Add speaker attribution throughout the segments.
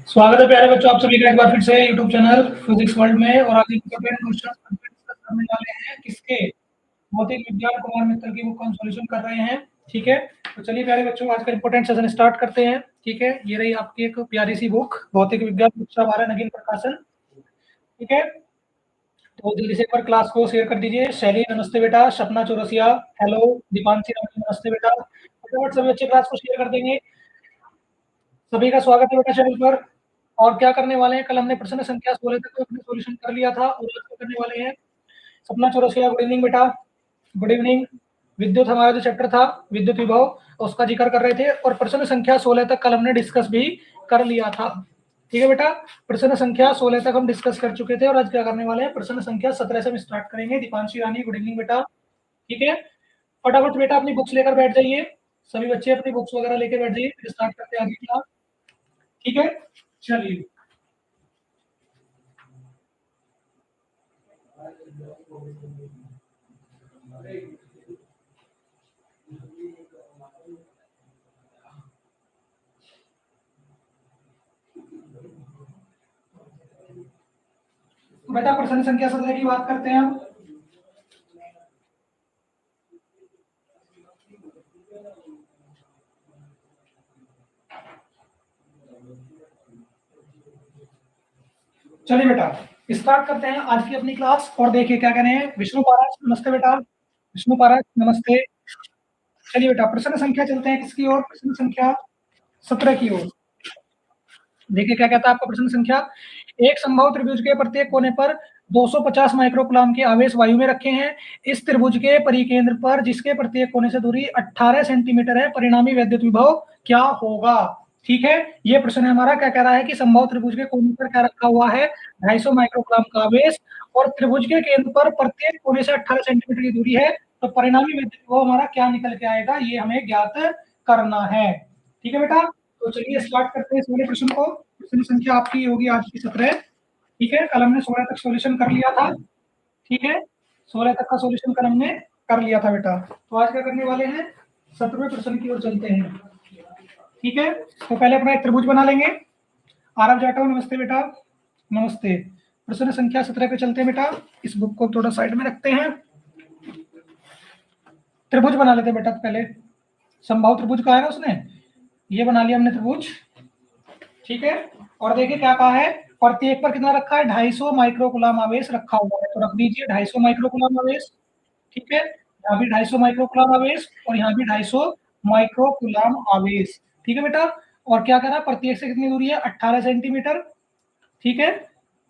Speaker 1: स्वागत है प्यारे बच्चों, आप सभी का एक बार फिर से यूट्यूब चैनल फिजिक्स वर्ल्ड में। और आज इंपॉर्टेंट क्वेश्चन डिस्कस करने वाले हैं किसके, भौतिक विज्ञान कुमार मित्तल की बुक का हम सॉल्यूशन कर रहे हैं। ठीक है, तो चलिए प्यारे बच्चों आज का इंपॉर्टेंट सेशन स्टार्ट करते हैं। ठीक है, ये रही आपकी एक प्यारी सी बुक भौतिक विज्ञान कक्षा 12 नगीन प्रकाशन। ठीक है, तो जल्दी से एक बार क्लास को शेयर कर दीजिए। शैली नमस्ते बेटा, सपना चौरसिया हेलो, दीपांशी रानी नमस्ते बेटा। फटाफट सभी बच्चे क्लास को शेयर कर देंगे। सभी का स्वागत है बेटा चैनल पर। और क्या करने वाले हैं, कल हमने प्रश्न संख्या 16 तक अपने सॉल्यूशन कर लिया था और आज क्या करने वाले हैं। सपना चौरसिया गुड इवनिंग बेटा, गुड इवनिंग। विद्युत हमारा जो चैप्टर था विद्युत विभव, उसका जिक्र कर रहे थे और प्रश्न संख्या 16 तक कल हमने डिस्कस भी कर लिया था। ठीक है बेटा, प्रश्न संख्या 16 तक हम डिस्कस कर चुके थे और आज क्या करने वाले हैं, प्रश्न संख्या 17 से हम स्टार्ट करेंगे। दीपांशी रानी गुड इवनिंग बेटा। ठीक है, फटाफट बेटा अपनी बुक्स लेकर बैठ जाइए। सभी बच्चे अपनी बुक्स वगैरह लेकर बैठ जाइए, फिर स्टार्ट करते हैं आगे क्लास। ठीक है, चलिए। बेटा प्रश्न संख्या 17 की बात करते हैं हम। चलिए बेटा स्टार्ट करते हैं आज की अपनी क्लास। और देखिए क्या कह रहे हैं। विष्णु पाराज नमस्ते बेटा, विष्णु पाराज नमस्ते। चलिए बेटा प्रश्न संख्या चलते हैं किसकी ओर, प्रश्न संख्या 17 की ओर। देखिए क्या कहता है आपका प्रश्न संख्या। एक संभव त्रिभुज के प्रत्येक कोने पर 250 माइक्रोकूलम के आवेश वायु में रखे हैं। इस त्रिभुज के परिकेंद्र पर जिसके प्रत्येक कोने से दूरी 18 सेंटीमीटर है, परिणामी विद्युत विभव क्या होगा। ठीक है, ये प्रश्न है हमारा। क्या कह रहा है कि संभव त्रिभुज के कोने पर क्या रखा हुआ है, 250 माइक्रोकूलम का आवेश और त्रिभुज के केंद्र पर प्रत्येक कोने से 18 सेंटीमीटर की दूरी है, तो परिणामी विद्युत विभव हमारा क्या निकल के आएगा, ये हमें ज्ञात करना है। ठीक है बेटा, तो चलिए स्टार्ट करते हैं इस वाले प्रश्न को। प्रश्न संख्या आपकी होगी आज की 17। ठीक है, कल हमने 16 तक सॉल्यूशन कर लिया था। ठीक है, 16 तक का सॉल्यूशन कल हमने कर लिया था बेटा। तो आज क्या करने वाले हैं, 17वें प्रश्न की ओर चलते हैं। ठीक है, तो पहले अपना एक त्रिभुज बना लेंगे। आरव जाटव नमस्ते बेटा, नमस्ते। प्रश्न संख्या 17 पे चलते हैं बेटा। इस बुक को थोड़ा साइड में रखते हैं। त्रिभुज बना लेते हैं बेटा पहले। संभव त्रिभुज का है ना उसने, ये बना लिया हमने त्रिभुज। ठीक है, और देखिए क्या कहा है, प्रत्येक पर कितना रखा है, 250 माइक्रोकूलम आवेश रखा हुआ है। तो रख दीजिए 250 माइक्रोकूलम आवेश। ठीक है, यहाँ भी 250 माइक्रोकूलम आवेश और यहाँ भी 250 माइक्रोकूलम आवेश। ठीक है बेटा, और क्या करा, प्रत्येक से कितनी दूरी है, 18 सेंटीमीटर। ठीक है,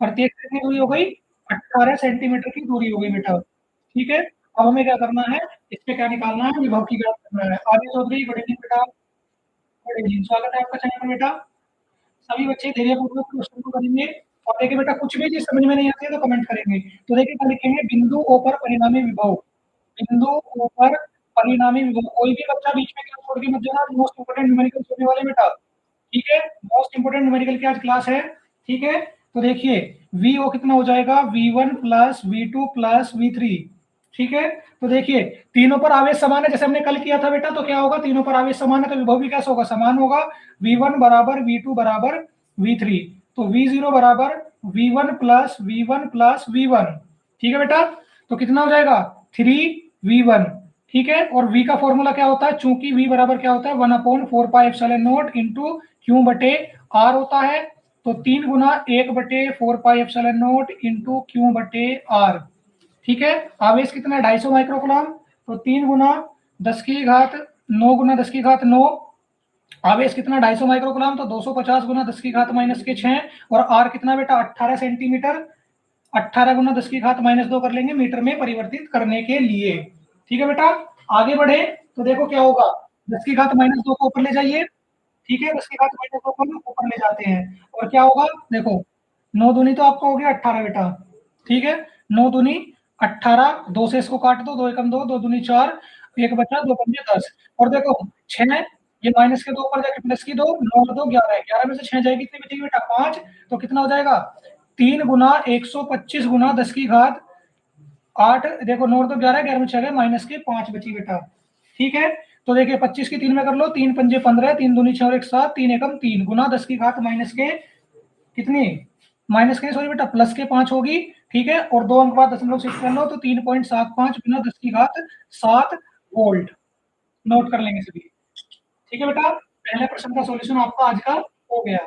Speaker 1: प्रत्येक से कितनी दूरी हो गई, 18 सेंटीमीटर की दूरी हो गई बेटा। ठीक है, अब हमें क्या करना है, इस पे क्या निकालना है, विभव की ज्ञात करना है। आगे चौधरी गुड इवनिंग बेटा, गुड इवनिंग, स्वागत है आपका चैनल पर बेटा। सभी बच्चे धैर्यपूर्वक क्वेश्चन को करेंगे। और देखिए बेटा कुछ भी चीज समझ में नहीं आती है तो कमेंट करेंगे। तो देखिए क्या लिखेंगे, बिंदु ओ पर परिणामी विभव, बिंदु ओ पर परिणामी विभव। कोई भी बच्चा बीच में क्या छोड़ के मत जाना, मोस्ट इंपोर्टेंट न्यूमेरिकल होने वाले बेटा। ठीक है, मोस्ट इंपोर्टेंट न्यूमेरिकल की आज क्लास है। ठीक है, तो देखिए वी ओ कितना हो जाएगा, V1 plus V2 plus V3। ठीक है, तो देखिए तीनों पर आवेश समान है, जैसे हमने कल किया था बेटा। तो क्या होगा, तीनों पर आवेश समान है तो विभव भी कैसा होगा, समान होगा। V1 बराबर V2 बराबर V3, तो V0 बराबर V1 plus V1 plus V1। ठीक है बेटा, तो कितना हो जाएगा, 3V1। ठीक है, और V का फॉर्मूला क्या होता है, चूंकि V बराबर क्या होता है, 1/4πε0 इंटू Q बटे R होता है। तो 3 गुना 1/4πε0 इंटू Q बटे R। ठीक है, आवेश कितना है, 250 माइक्रोकूलम। तो 3 गुना 10 की घात 9 गुना 10 की घात 9, आवेश कितना 250 माइक्रोकूलम। तो 250 गुना 10 की घात माइनस के 6 और आर कितना बेटा 18 सेंटीमीटर। 18 गुना 10 की घात माइनस 2 कर लेंगे मीटर में परिवर्तित करने के लिए। ठीक है बेटा, आगे बढ़े तो देखो क्या होगा, 10 की घात माइनस 2 को ऊपर ले जाइए। ठीक है, 10 की घात माइनस 2 को ऊपर ले जाते हैं और क्या होगा, देखो 9 दूनी तो आपका हो गया 18 बेटा। ठीक है, 9 दूनी 18, 2 से इसको काट दो, 2 एकम 2, 2 दूनी 4, 1 बचा, 2 पंजे 10। और देखो 6, ये माइनस के 2 ऊपर जाके प्लस की 2, 9 और 2 11, 11 में से 6 जाएगी, कितनी बचेगी बेटा 5। तो कितना हो जाएगा 3 गुना 125 गुना 10 की घात 8। देखो 9 और 2 11, 11 में 6 गए, माइनस के 5 बची बेटा। ठीक है, तो देखिए 25 की 3 में कर लो, 3 पंजे 15, 3 दूनी 6 और 1 7, 3 एकम 3 गुना 10 की घात माइनस के कितनी, माइनस के सॉरी बेटा प्लस के 5 होगी। ठीक है, और 2 अंक बाद दशमलव शिफ्ट कर लो तो 3.75 गुना 10 की घात 7 वोल्ट। नोट कर लेंगे सभी। ठीक है बेटा, पहले प्रश्न का सॉल्यूशन आपका आज का हो गया।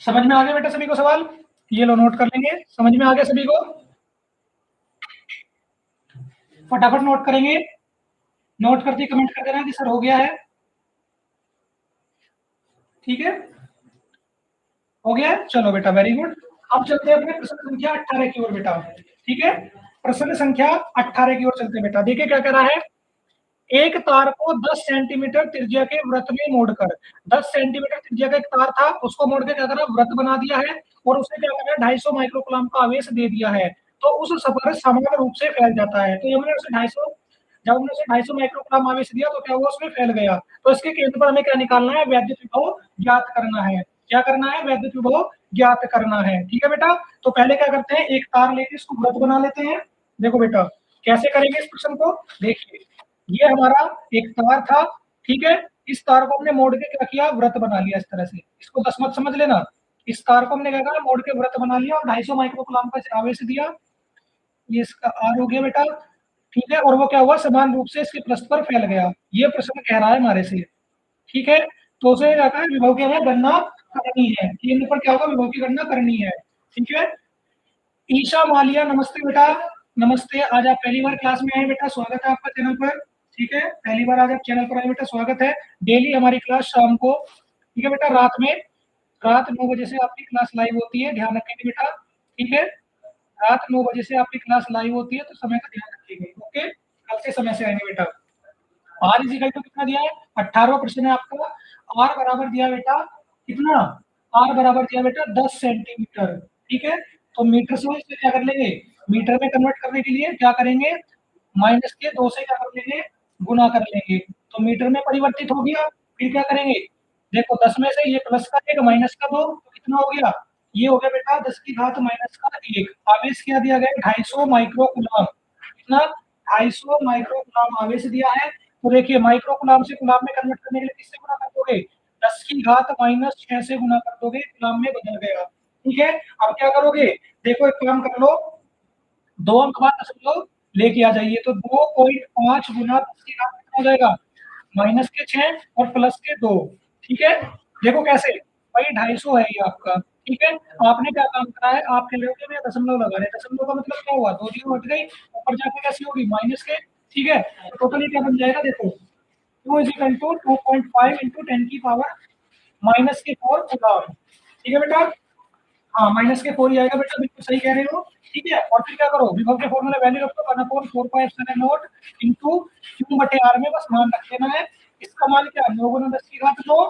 Speaker 1: समझ में आ गया बेटा सभी को सवाल? ये लो नोट कर लेंगे, समझ में आ गया सभी को? फटाफट नोट करेंगे, नोट करके कमेंट कर देना कि सर हो गया है। ठीक है, हो गया है, चलो बेटा वेरी गुड। अब चलते हैं अपने प्रश्न संख्या 18 की ओर बेटा। ठीक है, प्रश्न संख्या 18 की ओर चलते हैं बेटा। देखिए क्या कह रहा है, एक तार को 10 सेंटीमीटर त्रिज्या के वृत्त में मोड़कर, 10 सेंटीमीटर त्रिज्या का एक तार था, उसको मोड़ के क्या करा, वृत्त बना दिया है, और उसने क्या करा 250 माइक्रोकुलाम का आवेश दे दिया है, तो उस सफर समान रूप से फैल जाता है। तो हमने उसे 250, जब हमने उसे 250 माइक्रोकुलाम आवेश दिया तो क्या हुआ, उसमें फैल गया। तो इसके केंद्र पर हमें क्या निकालना है, वैद्युत विभव ज्ञात करना है। क्या करना है, वैद्युत विभव ज्ञात करना है। ठीक है बेटा, तो पहले क्या करते हैं, एक तार लेके इसको वृत्त बना लेते हैं। देखो बेटा कैसे करेंगे इस प्रश्न को, देखिए ये हमारा एक तार था। ठीक है, इस तार को हमने मोड़ के क्या किया, व्रत बना लिया इस तरह से। इसको 10 मत समझ लेना, इस तार को हमने क्या करा, मोड़ के व्रत बना लिया और 250 माइक्रोकुलाम का आवेश दिया। ये इसका आर हो गया बेटा। ठीक है, और वो क्या हुआ, समान रूप से इसके पृष्ठ पर फैल गया। ये प्रश्न कह रहा है हमारे से। ठीक है, तो उसे क्या है, विभव की हमें गणना करनी है। केंद्र पर क्या होगा, विभव की गणना करनी है। ठीक है, ईशा मालिया नमस्ते बेटा। नमस्ते, आज आप पहली बार क्लास में आए बेटा, स्वागत है आपका चैनल पर। ठीक है, पहली बार आज आप चैनल पर आए बेटा, स्वागत है। डेली हमारी क्लास शाम को, ठीक है बेटा, रात में, रात 9 बजे से आपकी क्लास लाइव होती है, ध्यान रखेंगे बेटा। ठीक है, रात 9 बजे से आपकी क्लास लाइव होती है, तो समय का ध्यान रखिएगा। ओके, कल से समय से आएंगे बेटा। आर इज इक्वल टू कितना दिया है, 18वां प्रश्न है आपका। आर बराबर दिया बेटा कितना, आर बराबर दिया बेटा 10 सेंटीमीटर। ठीक है, तो मीटर से इसे क्या कर लेंगे, मीटर में कन्वर्ट करने के लिए क्या करेंगे, माइनस के 2 से क्या कर लेंगे, गुना कर लेंगे, तो मीटर में परिवर्तित हो गया। फिर क्या करेंगे, देखो 10 में से ये प्लस का 1 माइनस का 2, तो कितना हो गया, ये हो गया बेटा 10 की घात माइनस का 1। आवेश क्या दिया गया, 250 माइक्रो कुलाम। कितना, 250 माइक्रो कुलाम आवेश दिया है। तो देखिए माइक्रो कुलाम से कुलाम में कन्वर्ट करने के लिए किससे गुना कर दोगे, 10 की घात माइनस 6 से गुना कर दोगे, कुलाम में बदल गया। ठीक है, अब क्या करोगे, देखो एक काम कर लो, 2 अंक बाद दशमलव लेके आ जाइए, तो 2.5 गुना 10 की घात कितना हो जाएगा, माइनस के 6 और प्लस के 2। ठीक है, देखो कैसे, भाई 250 है ये आपका। ठीक है, आपने क्या काम करा है, आप कह रहे हो कि मैं दशमलव लगा रहे, दशमलव का मतलब क्या हुआ, 2 जीरो हट गई, ऊपर जाके कैसी होगी, माइनस के। ठीक है, तो टोटल क्या बन जाएगा, देखो 2 इज इक्वल टू 2.5 इंटू 10 की पावर माइनस के 4 कुलाम। ठीक है बेटा, हाँ माइनस के 4 ही आएगा बेटा, बिल्कुल सही कह रहे हो। ठीक है, और फिर क्या करो, विभव के फॉर्मूला वैल्यू रखो, 1/4 pi epsilon not into Q बटे आर में बस मान रख देना है। इसका मान क्या, 9 गुना 10 की घात 9,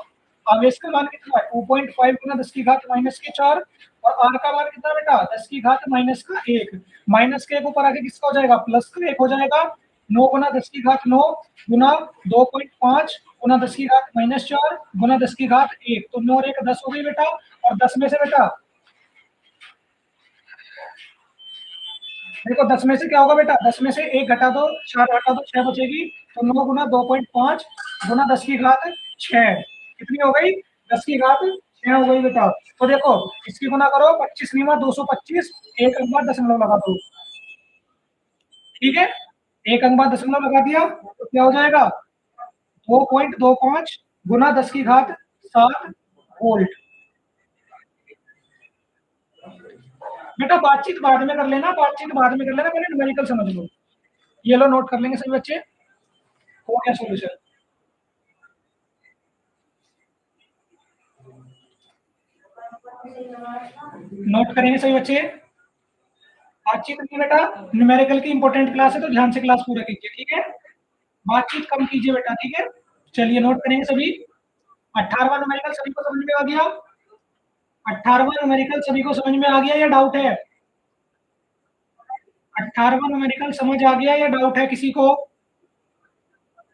Speaker 1: आवेश का मान कितना है, 2.5 गुना 10 की घात माइनस के 4, और आर का मान कितना बेटा, 10 की घात माइनस का 1। माइनस के 1 ऊपर आके किसका हो जाएगा, प्लस का 1 हो जाएगा। 9 गुना 10 की घात 9 गुना 2.5 गुना 10 की घात माइनस 4 गुना 10 की घात 1, तो 9 और 1 10 हो गई बेटा। और 10 में से बेटा, देखो 10 में से क्या होगा बेटा, 10 में से 1 घटा दो, 4 घटा दो, 6 बचेगी। तो 9 गुना 2.5 गुना 10 की घात 6 कितनी हो गई, 10 की घात 6 हो गई बेटा। तो देखो इसकी गुना करो, 25 नीमा 225, एक अंक बाद दशमलव लगा दो। ठीक है, एक अंक बाद दशमलव लगा दिया, तो क्या हो जाएगा, 2.25 गुना 10 की घात 7 वोल्ट। बेटा बातचीत बाद में कर लेना, बातचीत बाद में कर लेना, पहले न्यूमेरिकल समझ लो। ये लो नोट कर लेंगे सभी बच्चे, हो गया सोल्यूशन। नोट करेंगे सभी बच्चे। बातचीत नहीं बेटा, न्यूमेरिकल की इंपॉर्टेंट क्लास है तो ध्यान से क्लास पूरा कीजिए, ठीक है। बातचीत कम कीजिए बेटा, ठीक है। चलिए नोट करेंगे सभी। 18वां न्यूमेरिकल सभी को समझ में आ गया? 18वां न्यूमेरिकल सभी को समझ में आ गया या डाउट है? 18वां न्यूमेरिकल समझ आ गया या डाउट है किसी को?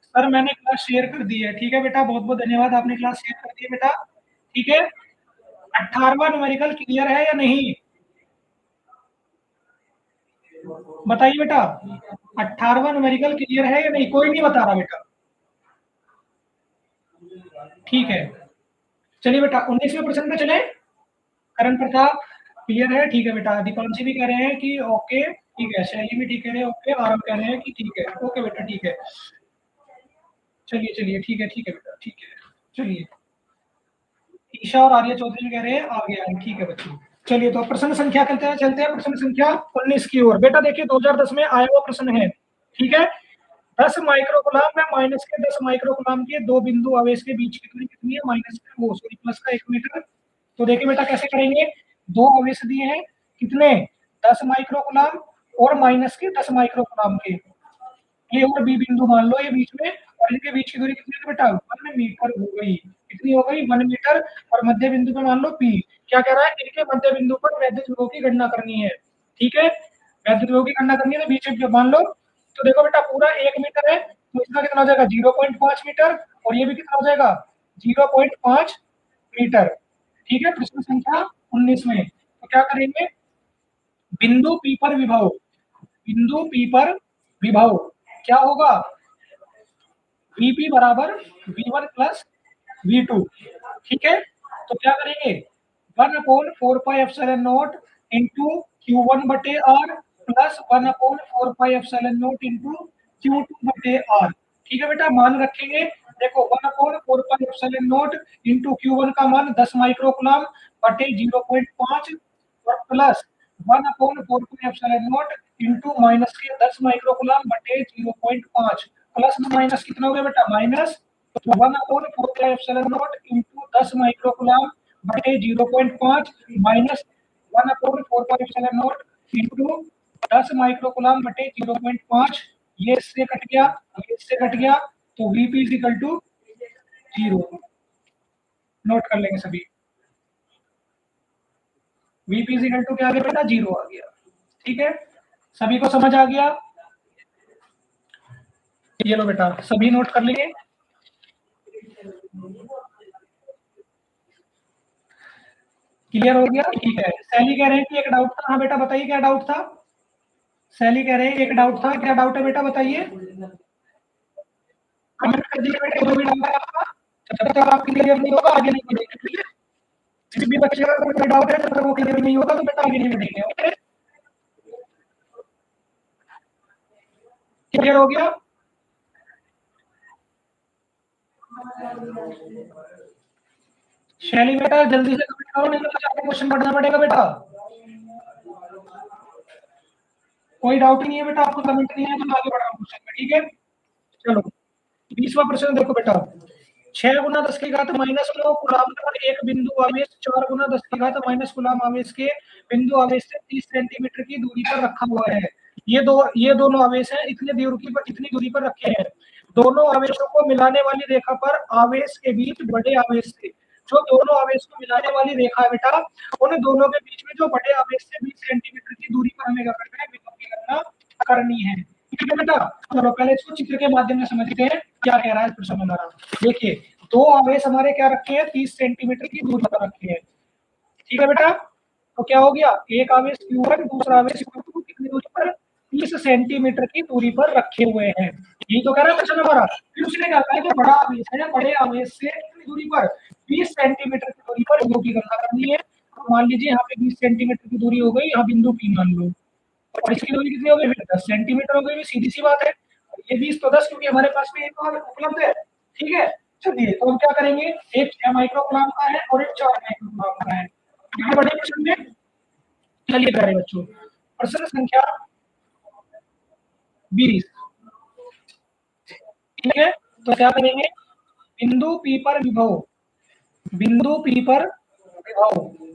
Speaker 1: सर मैंने क्लास शेयर कर दी है, ठीक है बेटा, बहुत बहुत धन्यवाद, आपने क्लास शेयर कर दी है बेटा, ठीक है। 18वां न्यूमेरिकल क्लियर है या नहीं? बताइए बेटा, 18वां न्यूमेरिकल क्लियर है या नहीं? कोई नहीं बता रहा बेटा, ठीक है। चलिए बेटा 19वें प्रश्न पे चले। करण प्रताप क्लियर है, ठीक है बेटा। दीपांशी भी कह रहे हैं कि ओके, ठीक है। शैली भी ठीक कह रहे हैं ओके, आरम कह रहे हैं कि ठीक है, ओके बेटा, ठीक है। चलिए चलिए, ठीक है, ठीक है बेटा, ठीक है। चलिए ईशा और आर्य चौधरी कह रहे हैं आ गया है, ठीक है बच्चों। चलिए तो प्रश्न संख्या चलते हैं प्रश्न संख्या 19 की ओर। बेटा देखिए 2010 में आया हुआ प्रश्न है, ठीक है। 10 माइक्रोकुलाम में माइनस के 10 माइक्रोकुलाम के दो बिंदु आवेश के बीच की दूरी कितनी है? माइनस का वो सॉरी प्लस का 1 मीटर। तो देखिए बेटा कैसे करेंगे, दो आवेश दिए हैं कितने? 10 माइक्रोकुलाम और माइनस के 10 माइक्रोकुलाम के, ए और बी बिंदु मान लो ये बीच में, और इनके बीच की दूरी कितनी है बेटा? 1 मीटर हो गई। कितनी हो गई? 1 मीटर। और मध्य बिंदु पे मान लो पी। क्या कह रहा है? इनके मध्य बिंदु पर वैद्युत विभव की गणना करनी है, ठीक है। वैद्युत विभव की गणना करनी है तो बीच में मान लो। तो देखो बेटा पूरा 1 मीटर है तो इसका कितना हो जाएगा? 0.5 मीटर। और ये भी कितना हो जाएगा? 0.5 मीटर, ठीक है। प्रश्न संख्या 19 में तो क्या करेंगे, बिंदु पी पर विभव, बिंदु पी पर विभव क्या होगा? Vp बराबर V1 प्लस V2, ठीक है। तो क्या करेंगे, 1/4πε0 इंटू Q1 बटे R प्लस 1/4πε0 इंटू Q2 बटे R, ठीक है बेटा। मान रखेंगे, देखो 1/4πε0 इंटू Q1 का मान 10 माइक्रोकुलाम बटे 0.5 और प्लस 1/4πε0 इंटू माइनस के 10 माइक्रोकुलाम बटे 0.5, प्लस में माइनस कितना हो गया बेटा? माइनस। तो 1/4πε0 इंटू 10 माइक्रोकुलाम बटे 0.5 माइनस 1/4πε0 इंटू 10 माइक्रोकुलाम बटे 0.5, ये इससे कट गया, ये इससे कट गया, तो Vp is equal to 0। Note कर लेंगे सभी, Vp इज इक्वल टू क्या आ गया बेटा? 0 आ गया, ठीक है। सभी को समझ आ गया? ये लो बेटा सभी नोट कर लेंगे। क्लियर हो गया, ठीक है। सैली कह रहे हैं कि एक डाउट था। हाँ बेटा बताइए क्या डाउट था? सैली कह रहे हैं एक डाउट था, क्या डाउट है बेटा बताइए? कमेंट कर दीजिए बेटा जो भी डाउट है आपका, जब तक आपकी क्लियर नहीं होगा आगे नहीं बढ़ेंगे, ठीक है। किसी भी बच्चे का कोई डाउट है जब तक वो क्लियर नहीं होगा तो बेटा आगे नहीं बढ़ेंगे, ओके। क्लियर हो गया? शैली बेटा जल्दी से कमेंट करो नहीं तो आपको क्वेश्चन पढ़ना पड़ेगा बेटा। कोई डाउट ही नहीं है बेटा, आपको कमेंट नहीं है तो आगे बढ़ाओ क्वेश्चन में, ठीक है। चलो 20वां प्रश्न देखो बेटा, 6 गुना 10 की घात माइनस 9 कूलाम पर एक बिंदु आवेश 4 गुना 10 की घात माइनस कूलाम आवेश के बिंदु आवेश से 30 सेंटीमीटर की दूरी पर रखा हुआ है। ये दोनों आवेश हैं, इतनी दूरी पर रखे हैं। दोनों आवेशों को मिलाने वाली रेखा पर आवेश के बीच बड़े आवेश से, जो दोनों आवेश को मिलाने वाली रेखा है बेटा, उन दोनों के बीच में जो बड़े आवेश से 20 सेंटीमीटर की दूरी पर हमें क्या करना है? विभव की गणना करनी है, ठीक है बेटा। चलो पहले इसको चित्र के माध्यम से समझते हैं क्या कह रहा है प्रश्न हमारा। देखिए दो आवेश हमारे क्या रखे हैं? 30 सेंटीमीटर की दूरी पर रखे हैं, ठीक है बेटा। तो क्या हो गया, एक आवेश Q1 दूसरा आवेश Q2 कितनी दूरी पर? 30 सेंटीमीटर की दूरी पर रखे हुए हैं, यही तो कह रहा है प्रश्न हमारा। फिर उसने क्या कहा कि बड़ा आवेश है, बड़े आवेश से कितनी दूरी पर? 20 सेंटीमीटर की दूरी पर विभव की गणना करनी है। तो मान लीजिए यहाँ पे 20 सेंटीमीटर की दूरी हो गई, यहाँ बिंदु P मान लो, और इसकी दूरी कितनी हो गई? 10 सेंटीमीटर हो गई, सीधी सी बात है। ये 20 तो 10 क्योंकि हमारे पास में एक और उपलब्ध है, ठीक है। चलिए तो हम क्या करेंगे, एक 6 माइक्रोकुलाम का है और एक 4 माइक्रोकुलाम का है, ये बड़े प्रश्न में। चलिए करें बच्चों प्रश्न संख्या 20, ठीक है। तो क्या करेंगे, बिंदु P पर विभव, बिंदु P पर विभव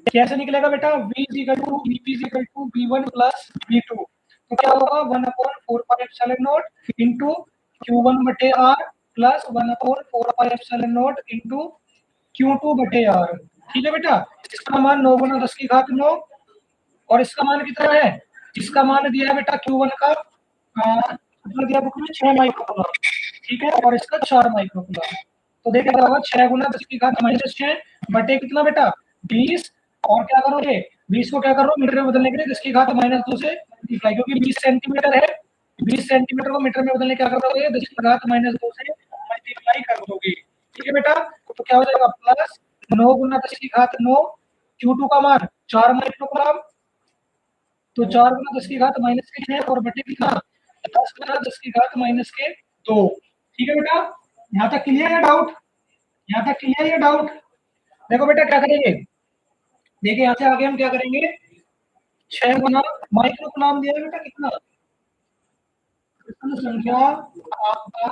Speaker 1: कैसे निकलेगा बेटा, v is equal to vp is equal to v1 plus v2, तो क्या होगा 1/4 pi epsilon not into q1 बटे r plus 1/4 pi epsilon not into q2 बटे r। ठीक है बेटा, इसका मान 9 गुना 10 की घात 9 और इसका मान कितना है, इसका मान दिया है बेटा Q1 का कितना दिया बुक में 6 माइक्रोकूलम, ठीक है, और इसका 4 माइक्रोकूलम। तो देखिए क्या होगा 6 गुना 10 की घात -6 बटे कितना बेटा 20, और क्या करोगे 20 को क्या करो मीटर में बदलने के लिए 10 की घात -2 से मल्टीप्लाई, क्योंकि 20 सेंटीमीटर है, 20 सेंटीमीटर को मीटर में बदलने क्या करोगे 10 की घात -2 से मल्टीप्लाई कर दोगे। ठीक है बेटा, तो क्या हो जाएगा प्लस 9 गुना 10 की घात 9, Q2 का मान 4 माइक्रोकूलम, तो 4 गुना 10 की घात -6 और बटे कितना 10 गुना 10 की घात -2। ठीक है बेटा, यहाँ तक क्लियर है डाउट, यहाँ तक क्लियर है डाउट। देखो बेटा क्या करेंगे, देखिए यहाँ से आगे हम क्या करेंगे 6 गुना माइक्रोकूलम दिया है बेटा कितना संख्या आपका,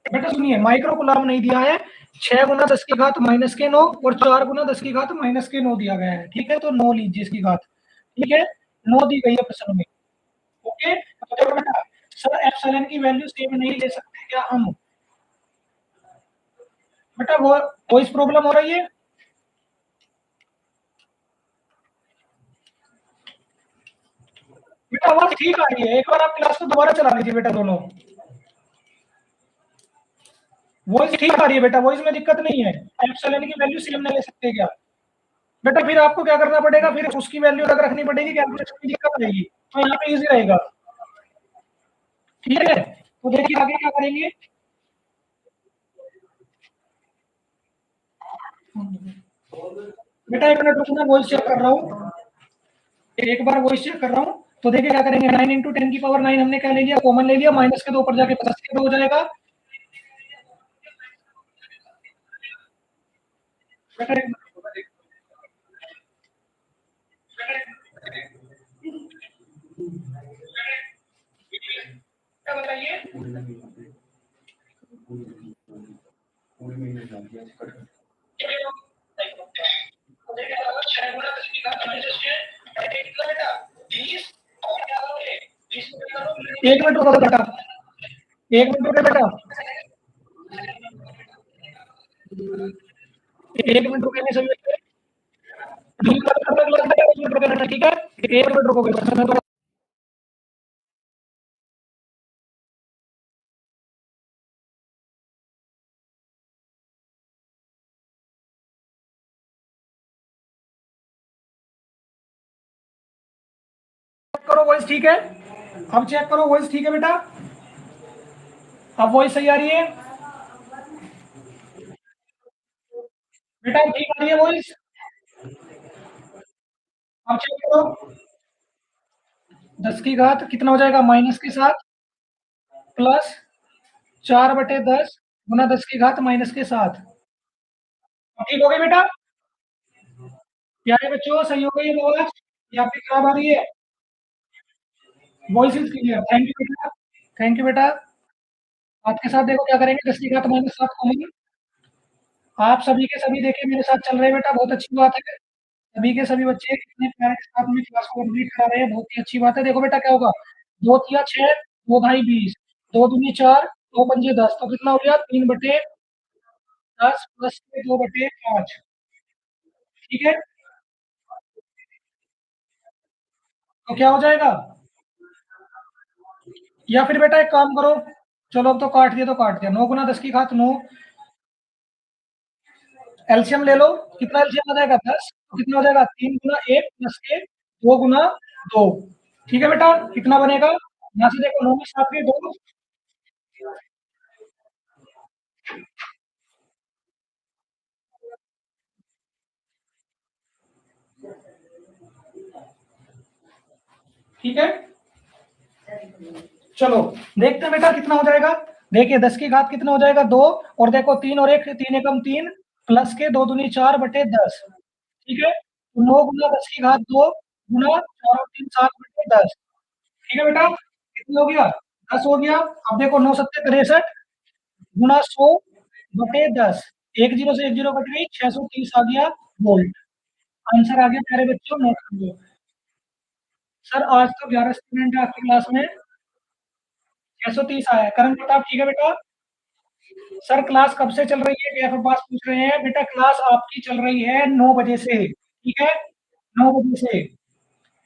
Speaker 1: बेटा सुनिए माइक्रोकूलम नहीं दिया है, 6 गुना 10 की घात -9 और 4 गुना 10 की घात -9 दिया गया है। ठीक है, तो 9 लीजिए इसकी घात, ठीक है 9 दी गई है प्रश्न में। ओके, तो देखो बेटा सर एप्सिलॉन की वैल्यू सेम नहीं ले सकते क्या हम, बेटा वो वॉइस प्रॉब्लम हो रही है, बेटा आवाज ठीक आ रही है, एक बार आप क्लास को दोबारा चला लीजिए बेटा, दोनों वॉइस ठीक आ रही है बेटा, वॉइस में दिक्कत नहीं है, एप्सिलॉन की वैल्यू सेम नहीं ले सकते क्या बेटा, फिर आपको क्या करना पड़ेगा, फिर उसकी वैल्यू अलग रखनी पड़ेगी, कैलकुलेशन में दिक्कत आएगी, तो यहाँ पे इजी रहेगा। ठीक है, तो देखिए आगे क्या करेंगे, बेटा एक मिनट रुकना, वॉइस चेक कर रहा हूँ, एक बार वॉइस चेक कर रहा हूँ। तो देखिए क्या करेंगे 9 इंटू 10 की पावर 9 हमने क्या ले लिया कॉमन ले लिया, माइनस के 2 पर जाके प्लस के 2 हो जाएगा। बेटा क्या बताइए, एक मिनट रुको बेटा, एक मिनट रुको बेटा, एक मिनट रुकेंगे सभी बच्चे, ठीक है एक मिनट रुकोगे, करो वॉइस ठीक है, अब चेक करो वॉइस ठीक है बेटा, अब वॉइस सही आ रही है बेटा, ठीक आ रही है वॉइस, अब चेक करो 10 की घात कितना हो जाएगा माइनस के साथ प्लस 4/10 गुना 10 की घात -7, ठीक हो गई बेटा, प्यारे बच्चों सही हो गई है आवाज या फिर खराब आ रही है, voice is clear, thank you बेटा, थैंक यू बेटा। आपके साथ देखो क्या करेंगे 10 की घात -7 कॉमन, आप सभी के सभी देखिए मेरे साथ चल रहे हैं बेटा, बहुत अच्छी बात है, सभी के सभी बच्चे कितने प्यारे के साथ में क्लास को कंप्लीट करा रहे हैं, बहुत ही अच्छी बात है। देखो बेटा क्या होगा 2 तिया 6 2 ढाई 20 2 दूनी 4 2 पंजे 10, तो कितना हो गया 3/10 प्लस के 2/5, ठीक है, तो क्या हो जाएगा, या फिर बेटा एक काम करो, चलो अब तो काट दिया तो काट दिया, 9 गुना 10 की घात 9, एलसीएम ले लो, कितना एलसीएम आ जाएगा 10, तो कितना हो जाएगा 3 गुना 1 प्लस के 2 गुना 2, ठीक है बेटा, कितना बनेगा यहाँ से देखो 9 में 7 के 2, ठीक है, चलो देखते हैं बेटा कितना हो जाएगा, देखिए 10 की घात कितना हो जाएगा 2, और देखो 3 और 1 3 एकम 3 प्लस के 2 दूनी 4/10, ठीक है, तो 9 गुना 10 की घात 2 गुना 4 और 3 7/10, ठीक है बेटा, कितना हो गया 10 हो गया। अब देखो 9 7 63 गुना 100/10, एक जीरो से एक जीरो कट गई, 630 आ गया वोल्ट। आंसर आ गया प्यारे बच्चों, नोट कर लो। सर आज तो 11 स्टूडेंट है आपकी क्लास में, 630 आया है। करण प्रताप ठीक है बेटा। सर क्लास कब से चल रही है, केएफ अब्बास पूछ रहे हैं। बेटा क्लास आपकी चल रही है 9 बजे से, ठीक है, 9 बजे से।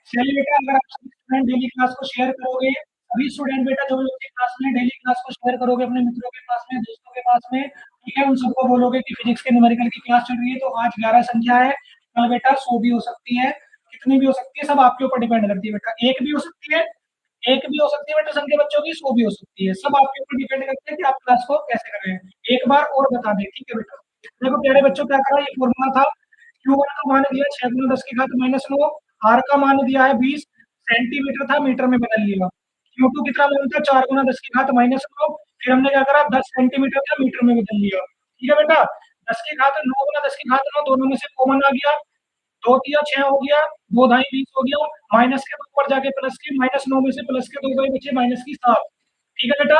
Speaker 1: चलिए बेटा, अगर आप सभी स्टूडेंट डेली क्लास को शेयर करोगे, सभी स्टूडेंट बेटा जो भी बच्चे क्लास में डेली क्लास को शेयर करोगे अपने मित्रों के पास में, दोस्तों के पास में, ठीक है, उन सबको बोलोगे कि फिजिक्स के न्यूमेरिकल की क्लास चल रही है। तो आज 11 संख्या है, कल बेटा 100 भी हो सकती है, कितनी भी हो सकती है, सब आपके ऊपर डिपेंड करती है बेटा। एक भी हो सकती है, एक भी हो सकती है बेटा संख्या बच्चों की, 100 भी हो सकती है, सब आपके ऊपर डिपेंड करते हैं कि आप क्लास को कैसे कर रहे हैं। एक बार और बता दें, ठीक है बेटा। देखो प्यारे बच्चों, क्या करा, ये फॉर्मूला था, Q1 का मान दिया 6 गुना 10 की घात -9, R का मान दिया है 20, सेंटीमीटर था, मीटर में बदल लिया। Q2 कितना मान था, 4 गुना 10 की घात -9, फिर हमने क्या करा, 10 सेंटीमीटर था, मीटर में बदल लिया। ठीक है बेटा, 10 की घात 9 गुना 10 की घात 9, दोनों में से कॉमन आ गया, 2 दिया 6 हो गया, 2 ढाई 20 हो गया, माइनस के ऊपर जाके प्लस के, -9 में से प्लस के 2 गए, बचे माइनस की 7। ठीक है बेटा,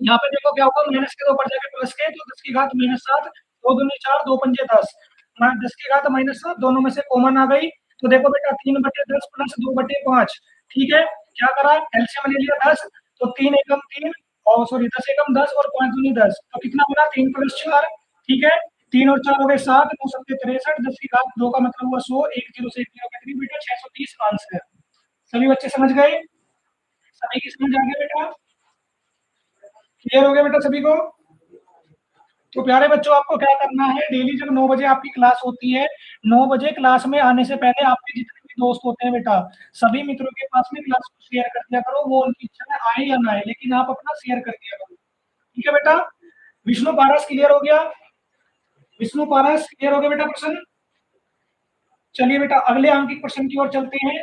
Speaker 1: यहाँ पे देखो क्या होगा, माइनस के 2 ऊपर जाके प्लस के, तो 10 की घात -7, 2 दूनी 4, 2 पंजे 10, 10 की घात -7, दोनों में से कॉमन आ गई। तो देखो बेटा 3/10 प्लस 2/5, ठीक है, क्या करा, एलसीएम ले लिया 10, तो 3 एकम 3, और सॉरी 10 एकम 10 और 5 दूनी 10, तो कितना बना, 3 + 4, ठीक है, 3 और 4 हो गए 7, 9 7 63, 10 की घात 2 का मतलब हुआ 100, 1 0 से 1 0 कट गई बेटा, 630 आंसर। सभी बच्चे समझ गए, सभी की समझ आ गया बेटा, क्लियर हो गया बेटा सभी को। तो प्यारे बच्चों, आपको क्या करना है, डेली जब 9 बजे आपकी क्लास होती है, 9 बजे क्लास में आने से पहले आपके जितने भी दोस्त होते हैं बेटा, सभी मित्रों के पास में क्लास को शेयर कर दिया करो, वो उनकी इच्छा है आए या ना आए, लेकिन आप अपना शेयर कर दिया करो। ठीक है बेटा, विष्णु पारस क्लियर हो गया, विष्णु पारस क्लियर हो गया बेटा प्रश्न। चलिए बेटा अगले अंकित प्रश्न की ओर चलते हैं,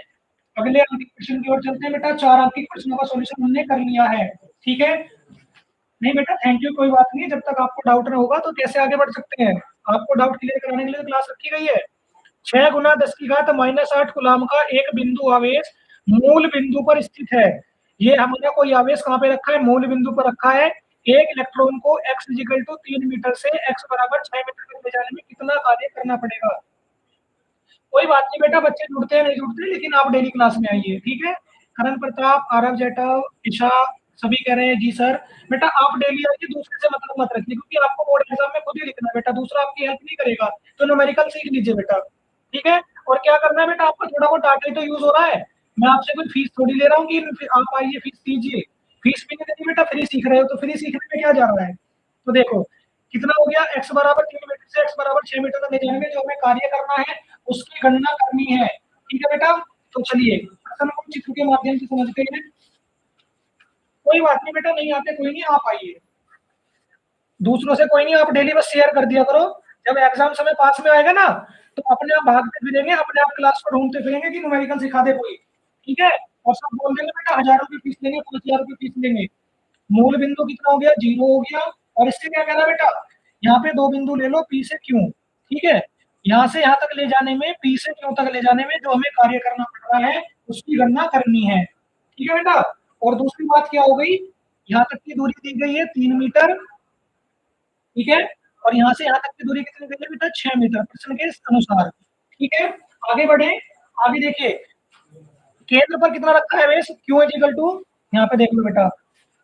Speaker 1: अगले अंकित प्रश्न की ओर चलते हैं बेटा। 4 अंकित प्रश्नों का सॉल्यूशन हमने कर लिया है, ठीक है। नहीं बेटा थैंक यू, कोई बात नहीं, जब तक आपको डाउट ना होगा तो कैसे आगे बढ़ सकते हैं, आपको डाउट क्लियर कराने के लिए क्लास रखी गई है। 6 गुना 10 की घात -8 कूलाम का एक बिंदु आवेश मूल बिंदु पर स्थित है। ये हमारा कोई आवेश कहाँ पे रखा है, मूल बिंदु पर रखा है। एक इलेक्ट्रॉन को x = 3 मीटर से x = 6 मीटर तक ले जाने में कितना कार्य करना पड़ेगा। कोई बात नहीं बेटा, बच्चे जुड़ते हैं नहीं जुड़ते, लेकिन आप डेली क्लास में आइए, ठीक है। करण प्रताप, आरव जेठव, ईशा, सभी कह रहे हैं जी सर। बेटा आप डेली आइए, दूसरे से मतलब मत रखिए, क्योंकि आपको बोर्ड एग्जाम में खुद ही लिखना है बेटा, दूसरा आपकी हेल्प नहीं करेगा। तो न्यूमेरिकल सीख लीजिए बेटा, ठीक है। और क्या करना है बेटा, आपको थोड़ा बहुत डाटा ही तो यूज हो रहा है, मैं आपसे कुछ फीस थोड़ी ले रहा हूँ कि आप आइए फीस दीजिए, फीस भी नहीं देनी बेटा, फ्री सीख रहे हो, तो फ्री सीखने में क्या जा रहा है। तो देखो कितना हो गया, x = 3 मीटर से x = 6 मीटर तक ले जाने में जो हमें कार्य करना है उसकी गणना करनी है, ठीक है बेटा। तो चलिए प्रश्न को चित्र के माध्यम से समझते हैं। कोई बात नहीं बेटा, नहीं आते कोई नहीं, आप आइए, दूसरों से कोई नहीं, आप डेली बस शेयर कर दिया करो। जब एग्जाम समय पास में आएगा ना, तो अपने आप भागते फिरेंगे, अपने आप क्लास को ढूंढते फिरेंगे कि न्यूमेरिकल सिखा दे कोई, ठीक है। और सब बोल देंगे बेटा 1000 रुपये फीस लेंगे, 5000 रुपये फीस लेंगे। मूल बिंदु कितना हो गया, 0 हो गया। और इससे क्या कह रहा बेटा, यहाँ पे 2 बिंदु ले लो, P से Q, ठीक है, यहाँ से यहाँ तक ले जाने में, P से Q तक ले जाने में जो हमें कार्य करना पड़ रहा है उसकी गणना करनी है, ठीक है बेटा। और दूसरी बात क्या हो गई, यहाँ तक की दूरी दी गई है 3 मीटर, ठीक है, और यहाँ से यहाँ तक की दूरी कितनी दी है बेटा, 6 मीटर, प्रश्न के अनुसार, ठीक है। आगे बढ़े, आगे देखिए, केंद्र पर कितना रखा है वेश, Q = यहाँ पे देख लो बेटा,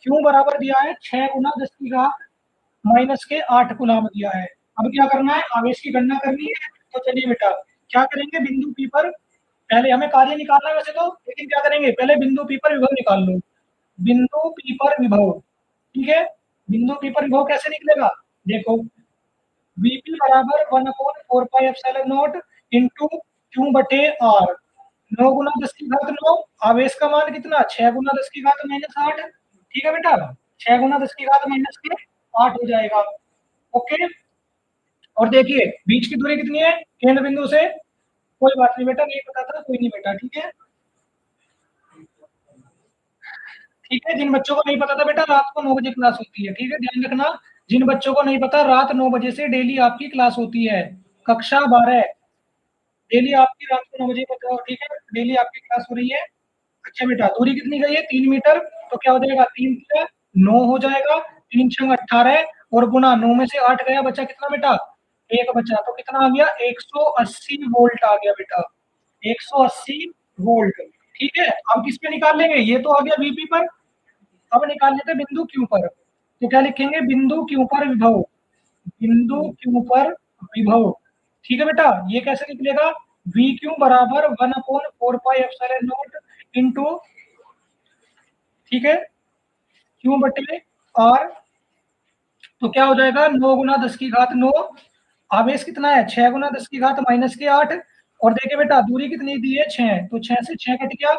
Speaker 1: Q बराबर दिया है 6 गुना 10 की घात -8 कूलाम दिया है। अब क्या करना है, आवेश की गणना करनी है। तो चलिए बेटा क्या करेंगे, बिंदु P पर पहले हमें कार्य निकालना है वैसे तो, लेकिन क्या करेंगे, पहले बिंदु P पर विभव निकाल लो। बिंदु P पर विभव, ठीक है, बिंदु P पर विभव कैसे निकलेगा, देखो Vp बराबर 1/4πε0 इंटू Q/R, 9 गुना 10 की घात 9, आवेश का मान कितना, 6 गुना 10 की घात -8, ठीक है बेटा, 6 गुना 10 की घात -8 हो जाएगा, ओके। और देखिए बीच की दूरी कितनी है केंद्र बिंदु से, कोई बात नहीं बेटा, नहीं पता था कोई नहीं बेटा, ठीक है, ठीक है। जिन बच्चों को नहीं पता था बेटा, रात को 9 बजे क्लास होती है, ठीक है, ध्यान रखना। जिन बच्चों को नहीं पता, रात 9 बजे से डेली आपकी क्लास होती है, कक्षा 12, डेली आपकी रात को 9 बजे बताओ, ठीक है, डेली आपकी क्लास हो रही है। अच्छा बेटा दूरी कितनी गई है, 3 मीटर, तो क्या हो जाएगा, 3 × 9 हो जाएगा, 3 × 18, और गुना 9 में से 8 गया, बचा कितना बेटा? 1 बचा, तो कितना आ गया? 180 वोल्ट आ गया बेटा, 180 वोल्ट। ठीक है, अब किस पे निकाल लेंगे? ये तो आ गया वीपी पर, अब निकाल लेते हैं बिंदु क्यू पर। तो क्या लिखेंगे? बिंदु क्यू पर विभव, बिंदु क्यू पर विभव। ठीक है बेटा, ये कैसे निकलेगा? वी क्यू बराबर 1/4 पाई एप्सिलॉन नॉट इंटू, ठीक है, क्यू बटे आर। तो क्या हो जाएगा? 9 गुना 10 की घात 9, आवेश कितना है? 6 गुना 10 की घात माइनस के 8। और देखिए बेटा दूरी कितनी दी है? 6, तो 6 से 6 कट गया,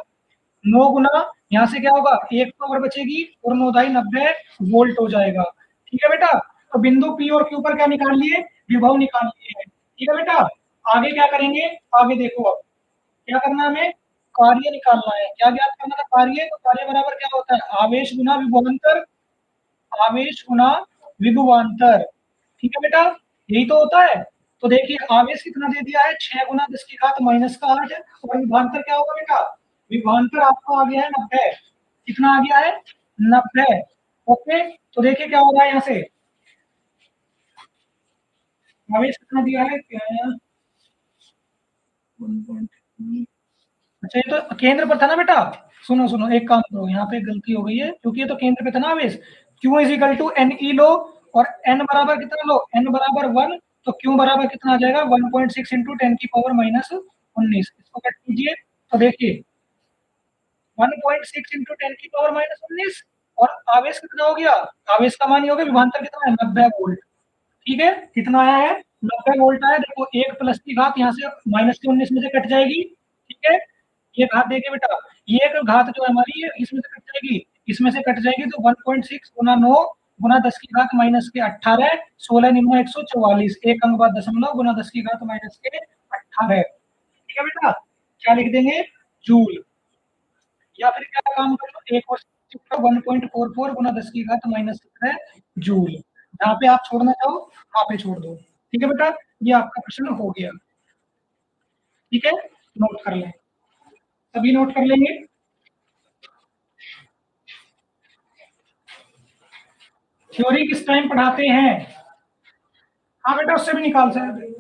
Speaker 1: 9 गुना, यहाँ से क्या होगा? 1 पावर बचेगी और 9 दाई 90 वोल्ट हो जाएगा। ठीक है बेटा, तो बिंदु पी और क्यू पर क्या निकाल लिए? विभव निकाल लिए हैं। ठीक है बेटा, आगे क्या करेंगे? आगे देखो, अब क्या करना है हमें? कार्य निकालना है। क्या ज्ञात करना था? कार्य। तो कार्य बराबर क्या होता है? आवेश गुना विभवांतर, आवेश गुना विभवांतर। ठीक है बेटा, यही तो होता है। तो देखिए आवेश कितना दे दिया है? 6 गुना 10 की घात माइनस का 8, और विभवांतर क्या होगा बेटा? विभवांतर आपको आ गया है 90। कितना आ गया है? 90। ओके, तो देखिए क्या होगा यहाँ से? आवेश कितना दिया है? अच्छा, ये तो केंद्र पर था ना बेटा। सुनो सुनो, एक काम करो, यहाँ पे गलती हो गई है, क्योंकि ये तो केंद्र पे था ना आवेश। Q is equal to n e लो, और n बराबर कितना लो? n बराबर 1, तो Q बराबर कितना आ जाएगा? 1.6 इंटू 10⁻⁻19। इसको कट कीजिए, तो देखिए 1.6 इंटू 10⁻⁻19, और आवेश कितना हो गया? आवेश का मान ही हो गया, विभवांतर कितना है? 90 वोल्ट। ठीक है, कितना आया है? 90 वोल्ट आया। देखो एक प्लस की घात यहाँ से माइनस के 19 में से कट जाएगी। ठीक है, ये घात देखिए बेटा, ये एक घात जो है हमारी, ये इसमें से कट जाएगी, इसमें से कट जाएगी, तो 1.6 गुना 9 गुना 10 की घात माइनस के 18, 16 निम्न 144, एक अंक बाद दशमलव गुना 10 की घात माइनस के 18। ठीक है बेटा, क्या लिख देंगे? जूल। या फिर क्या काम कर लो, एक और 1.44 गुना 10 की घात माइनस 17 जूल। जहाँ पे आप छोड़ना चाहो वहां पे छोड़ दो। ठीक है बेटा, ये आपका प्रश्न हो गया। ठीक है, नोट कर लें, सभी नोट कर लेंगे। थ्योरी किस टाइम पढ़ाते हैं? हाँ बेटा, उससे भी निकाल सकते।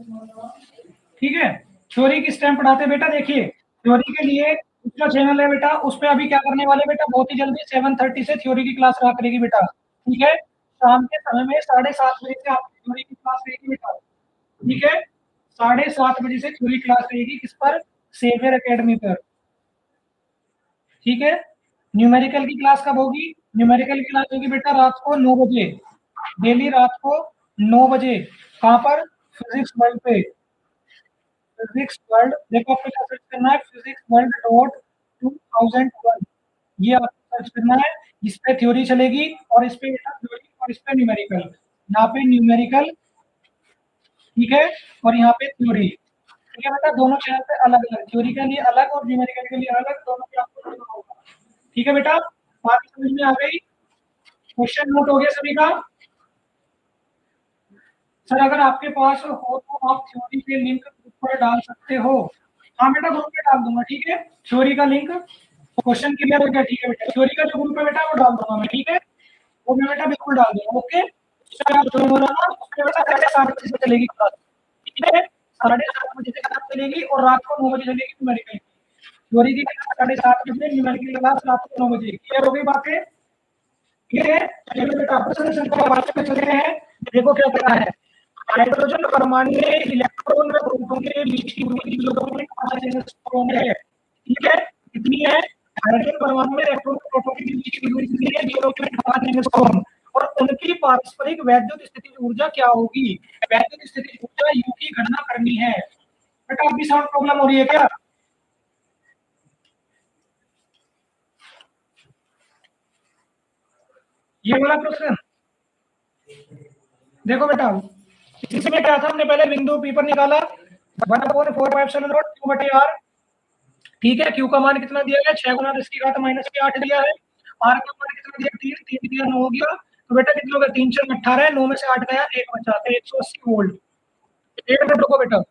Speaker 1: ठीक है, थ्योरी किस टाइम पढ़ाते हैं बेटा? देखिए थ्योरी के लिए दूसरा चैनल है बेटा, उस पर अभी क्या करने वाले बेटा? बहुत ही जल्दी 7:30 से थ्योरी की क्लास रहा करेगी बेटा। ठीक है, शाम के समय में 7:30 बजे से आपकी थ्योरी की क्लास रहेगी बेटा। ठीक है, 7:30 बजे से थ्योरी क्लास रहेगी, किस पर? सेवियर एकेडमी पर। ठीक है, न्यूमेरिकल की क्लास कब होगी? न्यूमेरिकल की क्लास होगी बेटा रात को 9 बजे, डेली रात को 9 बजे। कहाँ पर? फिजिक्स वर्ल्ड पे। फिजिक्स वर्ल्ड, देखो आपको क्या सर्च करना है? फिजिक्स वर्ल्ड डॉट 2001, ये आपको सर्च करना है। इस पे थ्योरी चलेगी, और इस पे थ्योरी, और इस पे न्यूमेरिकल। यहाँ पे न्यूमेरिकल, ठीक है, और यहाँ पे थ्योरी। ठीक है बेटा, दोनों चैनल पे अलग अलग, थ्योरी के लिए अलग और न्यूमेरिकल के लिए अलग, दोनों पे आपको पढ़ना होगा। ठीक है बेटा, बात समझ में आ गई? क्वेश्चन नोट हो गया सभी का? सर अगर आपके पास हो तो आप थ्योरी के लिंक ग्रुप पर डाल सकते हो। हाँ बेटा, ग्रुप पे डाल दूंगा। ठीक है, थ्योरी का लिंक, क्वेश्चन क्लियर हो गया? ठीक है बेटा, थ्योरी का जो ग्रुप है बेटा वो डाल दूंगा मैं। ठीक है, वो मैं बेटा बिल्कुल डाल दूंगा। ओके, सर आप जो हो रहा ना, उसमें बेटा 7:30 से चलेगी क्लास। ठीक है, 7:30 बजे से क्लास चलेगी, और रात को 9 बजे चलेगी न्यूमेरिकल। थ्योरी की क्लास 7:30 बजे, न्यूमेरिकल की क्लास रात को 9 बजे। क्लियर हो गई बातें? ठीक है, चलिए बेटा प्रश्न संख्या 12 पे चले हैं। देखो क्या कह रहा है? हाइड्रोजन परमाणु में इलेक्ट्रॉन व प्रोटॉन के बीच की दूरी जो है, ठीक है, कितनी है? हाइड्रोजन परमाणु में इलेक्ट्रॉन व प्रोटॉन के बीच की दूरी कितनी है? 0.5 और उनकी पारस्परिक वैद्युत स्थिति ऊर्जा क्या होगी? वैद्युत स्थिति ऊर्जा यू की गणना करनी है। बेटा अभी साउंड प्रॉब्लम हो रही है क्या? ये वाला प्रश्न देखो बेटा, इसमें क्या था? हमने पहले बिंदु पी पर निकाला 1/4 क्यू बटे आर। ठीक है, क्यू का मान कितना दिया गया? 6 गुना 10 की घात माइनस के 8 दिया है। आर का मान कितना दिया? 3, 3 दिया 9 हो गया। तो बेटा कितने हो गए? 3 4 18, 9 में से 8 गया, 1 बचा, तो 180 वोल्ट। 1 मिनट रुको बेटा,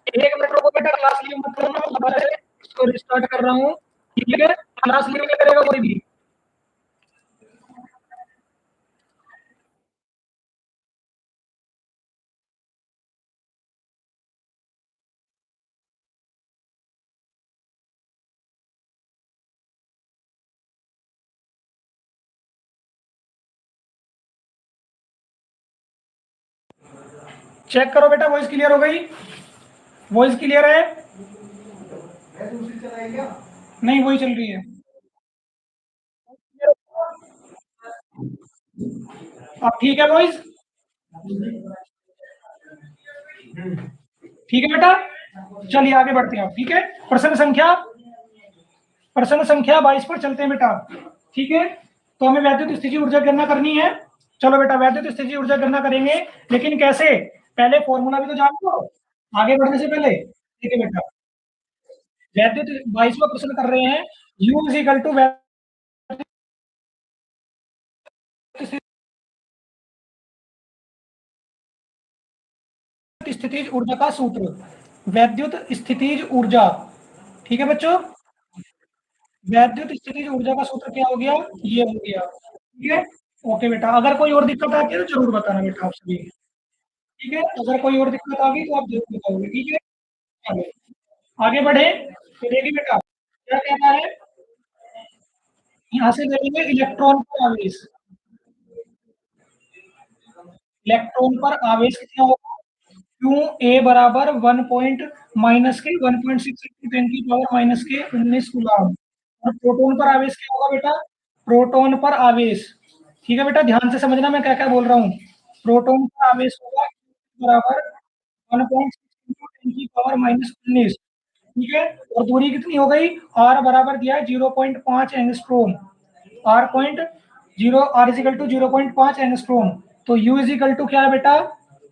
Speaker 1: 1 मिनट रुको बेटा, क्लास लीव मत करना, दोबारा से इसको रिस्टार्ट कर रहा हूँ। ठीक है, क्लास लीव नहीं करेगा कोई भी। चेक करो बेटा, वॉइस क्लियर हो गई? वॉइस क्लियर है? नहीं, वही चल रही है। अब ठीक है वॉइस? ठीक है बेटा, चलिए आगे बढ़ते हैं अब। ठीक है, प्रश्न संख्या 22 पर चलते हैं बेटा। ठीक है, तो हमें वैद्युत स्थिति ऊर्जा की गणना करनी है। चलो बेटा, वैद्युत स्थिति ऊर्जा गणना करेंगे, लेकिन कैसे? पहले फॉर्मूला भी तो जान लो आगे बढ़ने से पहले। ठीक है बेटा, वैद्युत 22वां प्रश्न कर रहे हैं। U इज इक्वल टू स्थितिज ऊर्जा का सूत्र, वैद्युत स्थितिज ऊर्जा। ठीक है बच्चों, वैद्युत स्थितिज ऊर्जा का सूत्र क्या हो गया? ये हो गया। ठीक है, ओके बेटा, अगर कोई और दिक्कत आती है तो जरूर बताना बेटा आप सभी। ठीक है, अगर कोई और दिक्कत आ गई तो आप जरूर बताओगे। ठीक है, चलो आगे बढ़े। तो देखिए बेटा, क्या कहता है, यहाँ से देखेंगे इलेक्ट्रॉन पर आवेश। इलेक्ट्रॉन पर आवेश कितना होगा? क्यू ए बराबर 1 पॉइंट माइनस के 1.6 10 की पावर माइनस के 19 कूलम। और प्रोटॉन पर आवेश क्या होगा बेटा? प्रोटॉन पर आवेश, ठीक है बेटा, ध्यान से समझना मैं क्या क्या बोल रहा हूँ। प्रोटॉन पर आवेश होगा बराबर 1.6 10 की पावर माइनस 19। ठीक है, और दूरी कितनी हो गई? आर बराबर दिया है 0.5 angstrom. R point zero, R is equal to 0.5 angstrom. तो यू इजिकल टू क्या है बेटा?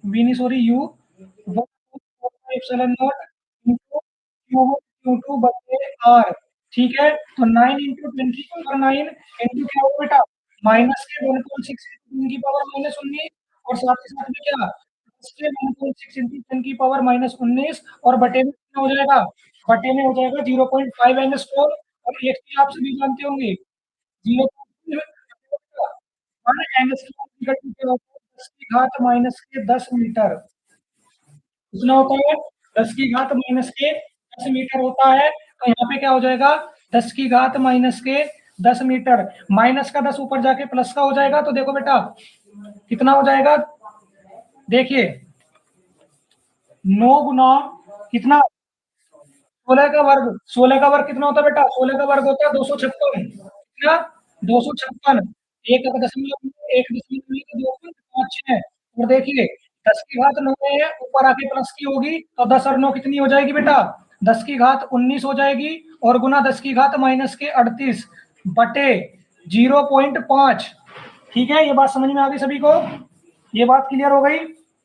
Speaker 1: वी नहीं, sorry, U epsilon not into Q Q two बटे आर। ठीक है, तो 9 इंटू 10 की पावर 9 इंटू क्या होगा बेटा? माइनस के 1.6 इंटू 10 की पावर माइनस 19, और साथ ही साथ में क्या? प्लस के 1.6 इंटू 10 की पावर माइनस 19, और बटे में कितना हो जाएगा? बटे में हो जाएगा 0.5 एंगस्ट्रोम। और एक चीज आप सभी जानते होंगे, 10 की घात माइनस के 10 मीटर। कितना होता है? 10 की घात माइनस के 10 मीटर होता है। तो यहाँ पे क्या हो जाएगा? 10 की घात माइनस के 10 मीटर। माइनस का 10 ऊपर जाके प्लस का हो जाएगा, तो देखो बेटा कितना हो जाएगा। देखिए 9 गुना कितना? 16 का वर्ग। 16 का वर्ग कितना होता है बेटा? 16 का वर्ग होता है 256। कितना? 256। एक दशमलव, एक दशमलव 2.56। और देखिए 10 की घात 9 है, ऊपर आके प्लस की होगी, तो 10 और 9 कितनी हो जाएगी बेटा? 10 की घात 19 हो जाएगी, और गुना 10 की घात माइनस के 38 बटे 0.5। ठीक है, ये बात समझ में आ गई सभी को? ये बात क्लियर हो गई?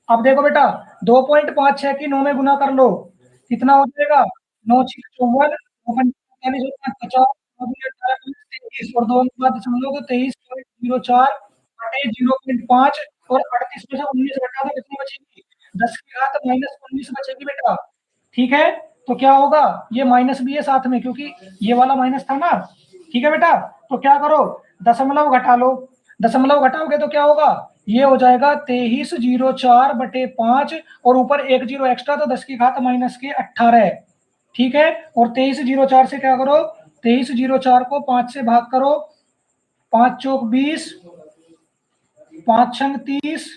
Speaker 1: अब देखो बेटा, 2.56 की 9 में गुना कर लो, कितना हो जाएगा? 9 6 54, 50, 23, और 2 23.04 बटे 0.5, और 38 में से 19 घटा दो, कितनी बचेगी? 10 की घात माइनस 19 बचेगी बेटा। ठीक है, तो क्या होगा? ये माइनस भी है साथ में, क्योंकि ये वाला माइनस था ना। ठीक है बेटा, तो क्या करो, दशमलव घटा लो। दशमलव घटाओगे तो क्या होगा? ये हो जाएगा 2304/5, और ऊपर एक जीरो एक्स्ट्रा, तो 10 की घात माइनस के 18। ठीक है, और 2304 से क्या करो? 2304 को 5 से भाग करो। 5 चौक 20, 5 छंग 30,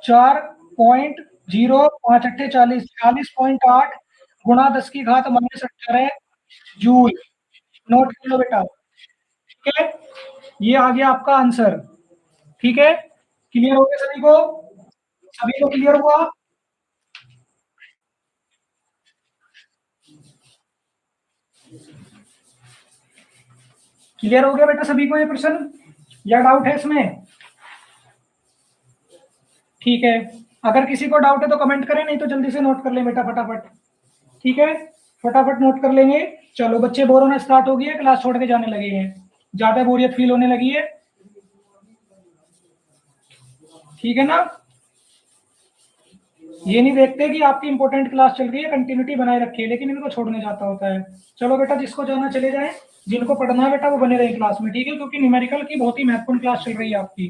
Speaker 1: 4.0, 5 अट्ठे 40, 40.8 गुणा 10 की घात माइनस 18 जूल। नोट कर लो बेटा। ठीक है, ये आ गया आपका आंसर। ठीक है, क्लियर हो गया सभी को? सभी को क्लियर हुआ? क्लियर हो गया बेटा सभी को ये प्रश्न, या डाउट है इसमें? ठीक है, अगर किसी को डाउट है तो कमेंट करें, नहीं तो जल्दी से नोट कर लें बेटा फटाफट। ठीक है, फटाफट नोट कर लेंगे। चलो बच्चे, बोर होना स्टार्ट हो गई है, क्लास छोड़ के जाने लगे हैं, ज्यादा बोरियत फील होने लगी है। ठीक है ना? ये नहीं देखते कि आपकी इंपॉर्टेंट क्लास चल रही है, कंटिन्यूटी बनाए रखिए, लेकिन इनको छोड़ने जाता होता है। चलो बेटा, जिसको जाना चले जाए, जिनको पढ़ना है बेटा वो बने रहे क्लास में। ठीक है, क्योंकि न्यूमेरिकल की बहुत ही महत्वपूर्ण क्लास चल रही है आपकी।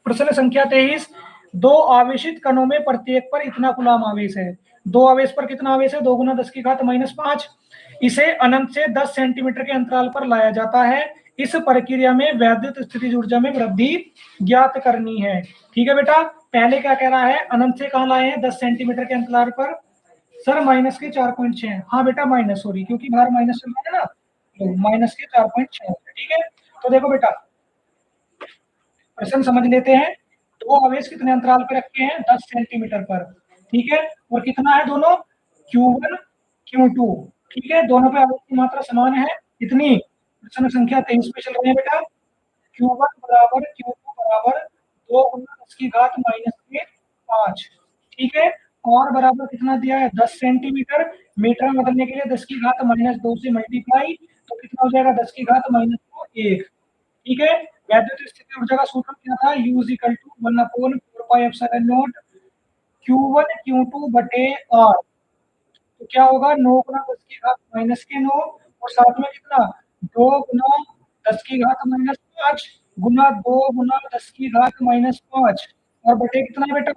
Speaker 1: प्रश्न संख्या 23, दो आवेशित कणों में प्रत्येक पर इतना कूलम आवेश है। दो आवेश पर कितना आवेश है? 2 गुना 10 की घात माइनस 5। इसे अनंत से 10 सेंटीमीटर के अंतराल पर लाया जाता है। इस प्रक्रिया में वैद्युत स्थितिज ऊर्जा में वृद्धि ज्ञात करनी है। ठीक है बेटा, पहले क्या कह रहा है, अनंत से कहाँ लाए हैं, 10 सेंटीमीटर के अंतराल पर। सर माइनस के 4.6, हाँ बेटा माइनस, सॉरी, क्योंकि बाहर माइनस चल रहा है ना, तो माइनस के 4.6। ठीक है, तो देखो बेटा प्रश्न समझ लेते हैं। दो आवेश कितने अंतराल पर रखे हैं, 10 सेंटीमीटर पर। ठीक है, और कितना है दोनों, Q1 Q2। ठीक है, दोनों पे आवेश की मात्रा समान है, कितनी, प्रश्न संख्या 23 पे चल रहे हैं बेटा। Q1 बराबर Q2 बराबर 2 गुना 10 की घात माइनस के 5। ठीक है, और बराबर कितना दिया है, 10 सेंटीमीटर। मीटर में बदलने के लिए 10 की घात माइनस 2 से मल्टीप्लाई, तो कितना हो जाएगा, 10 की घात माइनस 1। ठीक है, वैद्युत स्थिति ऊर्जा का सूत्र क्या था, U = 1/4πε0 Q1 Q2 बटे R। तो क्या होगा, 9 गुना 10 की घात माइनस के 9, और साथ में कितना, 2 गुना 10 की घात माइनस 5 गुना 2 गुना 10 की घात माइनस 5, और बटे कितना बेटा,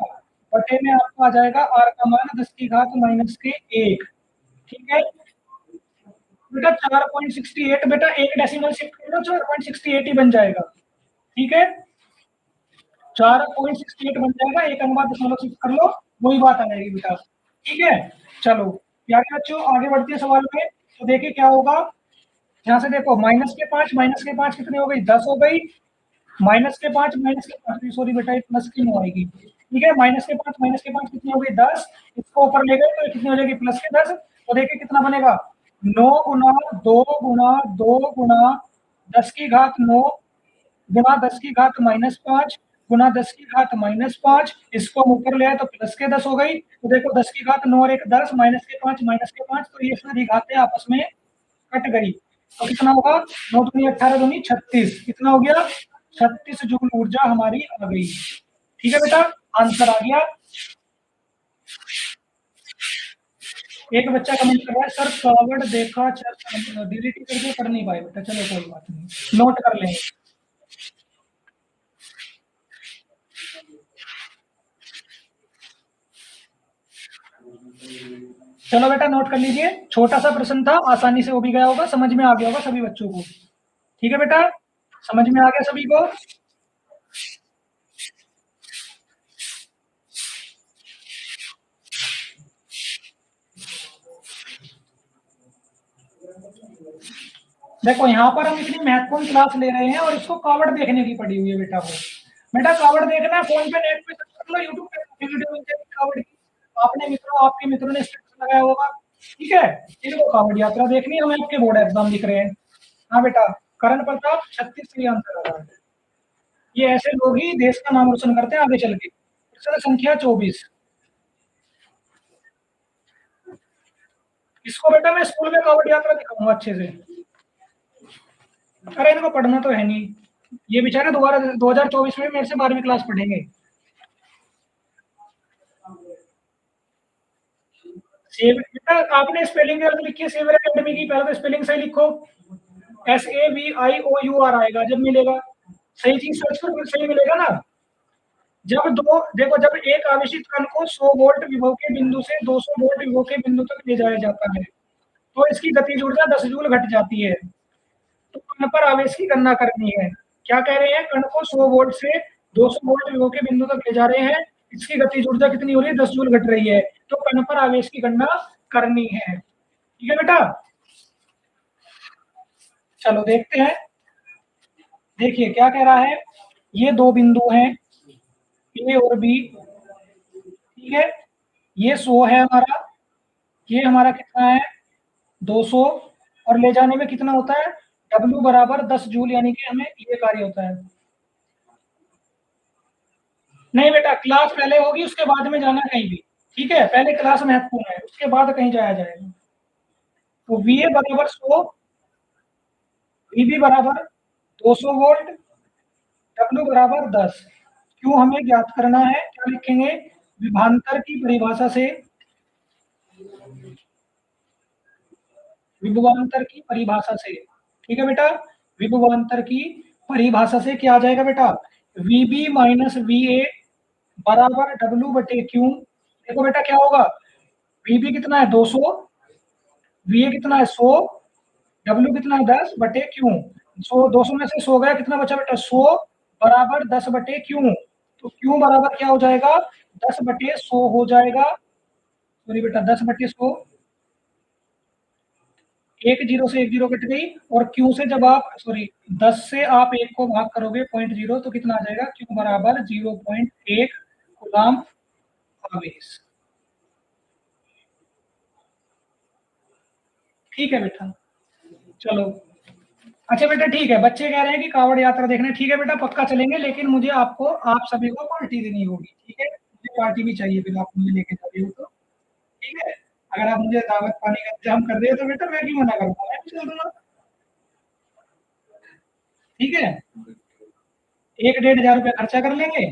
Speaker 1: बटे में आपको आ जाएगा R का मान 10 की घात माइनस के 1। ठीक है बेटा, 4.68 बेटा, एक डेसिमल शिफ्ट कर लो, 4.68 ही बन जाएगा। ठीक है, 4.68 बन जाएगा, एक अनुपात दशमलव शिफ्ट कर लो, वही बात आ जाएगी बेटा। ठीक है, चलो प्यारे बच्चों आगे बढ़ते हैं सवाल में। तो देखिए क्या होगा, यहाँ से देखो माइनस के 5 कितने हो गई, 10 हो गई। माइनस के 5, सॉरी बेटा, प्लस की 9 आएगी। ठीक है, माइनस के 5 कितनी हो गई, 10। इसको ऊपर ले गए तो कितनी हो जाएगी, प्लस के 10। तो देखिए कितना बनेगा, 9 गुना 2 गुना 2 गुना 10 की घात 9 गुना 10 की घात माइनस 5 गुना 10 की घात माइनस 5, इसको हम ऊपर ले आए तो प्लस के 10 हो गई। तो देखो 10 की घात 9 और 1 10, माइनस के 5, तो ये सारी घातें आपस में कट गई। तो कितना होगा, 9 दूनी 18 दूनी 36, कितना हो गया, 36 जूल ऊर्जा हमारी आ गई। ठीक है बेटा, आंसर आ गया। एक बच्चा कमेंट कर रहा है, सर फॉरवर्ड देखा, डिलीट करके पढ़ नहीं पाए बेटा, चलो कोई बात नहीं, नोट कर लेंगे। चलो बेटा नोट कर लीजिए, छोटा सा प्रश्न था, आसानी से हो भी गया होगा, समझ में आ गया होगा सभी बच्चों को। ठीक है बेटा, समझ में आ गया सभी को। देखो यहाँ पर हम इतनी महत्वपूर्ण क्लास ले रहे हैं और इसको कावड़ देखने की पड़ी हुई है बेटा को। बेटा कावड़ देखना है, फोन पे नेट पे सर्च कर लो, यूट्यूब पे वीडियो मिल जाएगी कावड़ की। आपने मित्रों, आपके मित्रों ने स्टेटस लगाया होगा। ठीक है, इनको कावड़ यात्रा देखनी है, हमें आपके बोर्ड एग्जाम दिख रहे हैं। हाँ बेटा, करण प्रताप 36 सही आंसर आ रहा है। ये ऐसे लोग ही देश का नाम रोशन करते हैं आगे चल के। प्रश्न संख्या 24। इसको बेटा मैं स्कूल में कावड़ यात्रा दिखाऊंगा अच्छे से। अरे इनको पढ़ना तो है नहीं, ये बेचारे दोबारा 2024 में मेरे से 12वीं क्लास पढ़ेंगे। बेटा आपने स्पेलिंग लिखी है सेवियर एकेडमी की, पहले तो स्पेलिंग सही लिखो, SAVIOUR आएगा जब मिलेगा, सही चीज सर्च करो सही मिलेगा ना। जब दो देखो, जब एक आवेशित कण को 100 वोल्ट विभव के बिंदु से 200 वोल्ट विभव के बिंदु तक ले जाया जाता है, तो इसकी गतिज ऊर्जा 10 जूल घट जाती है। तो कण पर आवेश की गणना करनी है। क्या कह रहे हैं, कण को 100 वोल्ट से 200 वोल्ट विभव के बिंदु तक ले जा रहे हैं, इसकी गतिज ऊर्जा कितनी हो रही है, 10 जूल घट रही है, तो कण पर आवेश की गणना करनी है। ठीक है बेटा, चलो देखते हैं। देखिए क्या कह रहा है, ये दो बिंदु हैं ए और बी। ठीक है, ये 100 है हमारा, ये हमारा कितना है 200, और ले जाने में कितना होता है, W बराबर 10 जूल, यानी कि हमें ये कार्य होता है। नहीं बेटा, क्लास पहले होगी उसके बाद में जाना कहीं भी। ठीक है, पहले क्लास महत्वपूर्ण है, उसके बाद कहीं जाया जाएगा। तो VA बराबर 100, VB बराबर 200 वोल्ट, W बराबर 10। क्यों हमें ज्ञात करना है, क्या लिखेंगे, विभवांतर की परिभाषा से, विभवांतर की परिभाषा से। ठीक है बेटा, विभवांतर की परिभाषा से क्या आ जाएगा बेटा, VB माइनस VA बराबर W बटे Q। देखो बेटा क्या होगा, VB कितना है 200, VA कितना है 100, W कितना है 10 बटे Q। सो 200 में से 100 गया, कितना बचा बेटा 100 बराबर 10 बटे क्यू। तो क्यू बराबर क्या हो जाएगा 10 बटे 100 हो जाएगा, सॉरी बेटा 10 बटे 100, एक जीरो से एक जीरो कट गई, और क्यू से जब आप सॉरी 10 से आप एक को भाग करोगे 0.0 तो कितना आ जाएगा क्यू बराबर 0.1 कूलम आवेश। ठीक है बेटा, चलो अच्छा बेटा ठीक है, बच्चे कह रहे हैं कि कावड़ यात्रा देखने, ठीक है बेटा पक्का चलेंगे, लेकिन मुझे आपको आप सभी को पार्टी देनी होगी, ठीक है, मुझे पार्टी भी चाहिए फिर आप मुझे लेके जा रहे हो तो, ठीक है, अगर आप मुझे दावत पानी का इंतजाम कर रहे हो तो बेटा मैं क्यों मना करूंगा, मैं भी चल दूंगा, ठीक है, 1-1.5 हजार रुपया खर्चा कर लेंगे,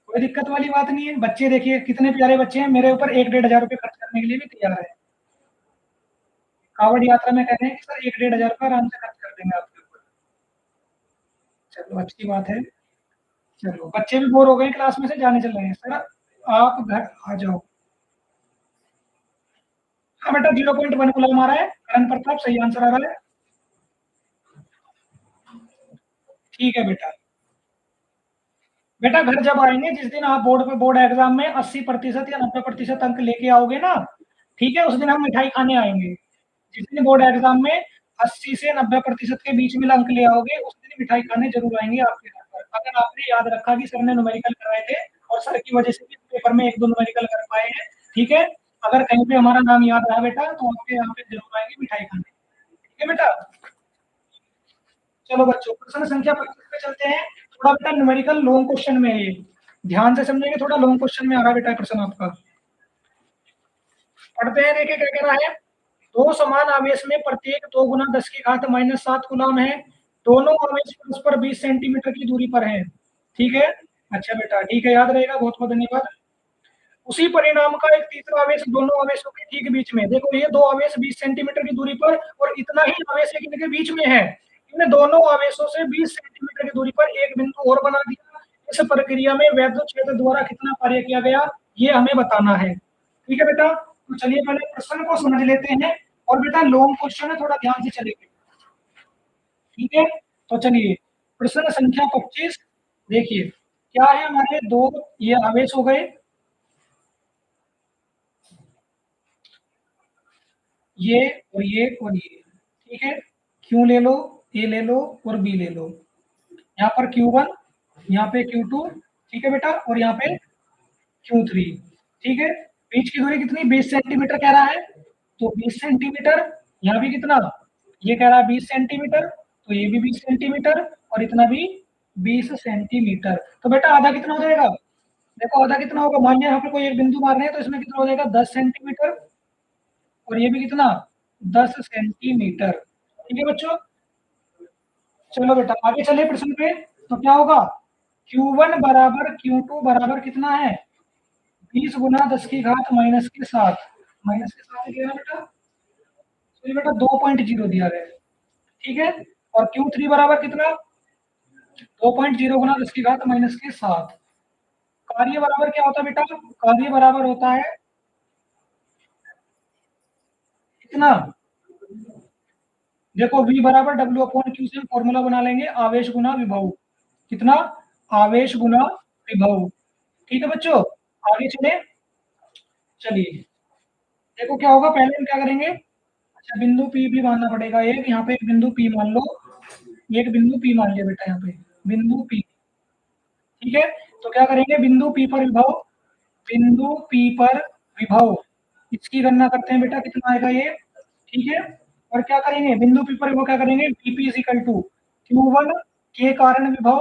Speaker 1: कोई दिक्कत वाली बात नहीं है, बच्चे देखिए कितने प्यारे बच्चे हैं, मेरे ऊपर 1-1.5 हजार रुपये खर्च करने के लिए भी तैयार है, कावड़ यात्रा में कह रहे हैं कि सर 1-1.5 हजार रुपया आराम से खर्च कर देंगे आपके ऊपर, चलो अच्छी बात है, चलो बच्चे भी बोर हो गए क्लास में से, जाने चल रहे हैं सर, आप घर आ जाओ। हाँ बेटा 0.1 कूलम आ रहा है, करण प्रताप सही आंसर आ रहा है, ठीक है बेटा। बेटा घर जब आएंगे जिस दिन आप बोर्ड एग्जाम में 80% या 90% अंक लेके आओगे ना, ठीक है, उस दिन हम मिठाई खाने आएंगे, जिस दिन बोर्ड एग्जाम में 80 से 90% के बीच में अंक ले आओगे उस दिन मिठाई खाने जरूर आएंगे आपके घर पर, अगर आपने याद रखा कि सर ने न्यूमेरिकल कराए थे और सर की वजह से भी पेपर में 1-2 न्यूमेरिकल कर पाए हैं, ठीक है, अगर कहीं पे हमारा नाम याद रहा बेटा तो आपके यहाँ पे जरूर आएंगे मिठाई खाने, ठीक है बेटा। चलो बच्चों प्रश्न संख्या 25 पे चलते हैं, थोड़ा बेटा न्यूमेरिकल लॉन्ग क्वेश्चन में है ये, ध्यान से समझेंगे, थोड़ा लॉन्ग क्वेश्चन में आ रहा है बेटा प्रश्न आपका, पढ़ते हैं, देखिए क्या कह रहा है, दो समान आवेश में प्रत्येक 2 गुना 10 की घात -7 कूलम है, दोनों आवेश परस्पर 20 सेंटीमीटर की दूरी पर है, ठीक है, अच्छा बेटा ठीक है, याद रहेगा, बहुत बहुत धन्यवाद। उसी परिणाम का एक तीसरा आवेश दोनों आवेशों के ठीक बीच में, देखो ये दो आवेश 20 सेंटीमीटर की दूरी पर और इतना ही आवेश एक इनके बीच में है, इन दोनों आवेशों से 20 सेंटीमीटर की दूरी पर एक बिंदु और बना दिया, इस प्रक्रिया में वैद्युत क्षेत्र द्वारा कितना कार्य किया गया ये हमें बताना है, ठीक है बेटा, तो चलिए पहले प्रश्न को समझ लेते हैं, और बेटा लॉन्ग क्वेश्चन है थोड़ा ध्यान से चलेंगे, ठीक है, तो चलिए प्रश्न संख्या 25 देखिए क्या है, हमारे दो ये आवेश हो गए, ये और ये और ये, ठीक है, क्यू ले लो, ए ले लो और बी ले लो, यहाँ पर Q1, यहाँ पे Q2, ठीक है बेटा, और यहाँ पे Q3, ठीक है, बीच की दूरी कितनी 20 सेंटीमीटर कह रहा है, तो 20 सेंटीमीटर, यहाँ भी कितना, ये कह रहा है 20 सेंटीमीटर, तो ये भी 20 सेंटीमीटर और इतना भी 20 सेंटीमीटर, तो बेटा आधा कितना हो जाएगा, देखो आधा कितना होगा, मान लिया यहाँ पे कोई एक बिंदु मार रहे हैं तो इसमें कितना हो जाएगा 10 सेंटीमीटर, और ये भी कितना 10 सेंटीमीटर, ठीक है बच्चों, चलो बेटा आगे चले प्रश्न पे, तो क्या होगा Q1 बराबर Q2 बराबर कितना है 20 गुना 10 की घात -7, -7 दिया बेटा, तो ये बेटा 2.0 दिया गया है, ठीक है, और Q3 बराबर कितना 2.0 गुना 10 की घात -7, कार्य बराबर क्या होता है बेटा, कार्य बराबर होता है कितना, देखो V बराबर W/Q से फॉर्मूला बना लेंगे, आवेश गुना विभव, कितना आवेश गुना विभव, ठीक है बच्चों, आगे चले, चलिए देखो क्या होगा, पहले हम क्या करेंगे, अच्छा बिंदु P भी मानना पड़ेगा, एक यहाँ पे एक बिंदु P मान लो, एक बिंदु P मान लिया बेटा, यहाँ पे बिंदु P, ठीक है, तो क्या करेंगे बिंदु P पर विभव, बिंदु P पर विभव, इसकी गणना करते हैं बेटा कितना आएगा ये, ठीक है, और क्या करेंगे बिंदु P पर विभव क्या करेंगे Vp is equal to Q1 के कारण विभव,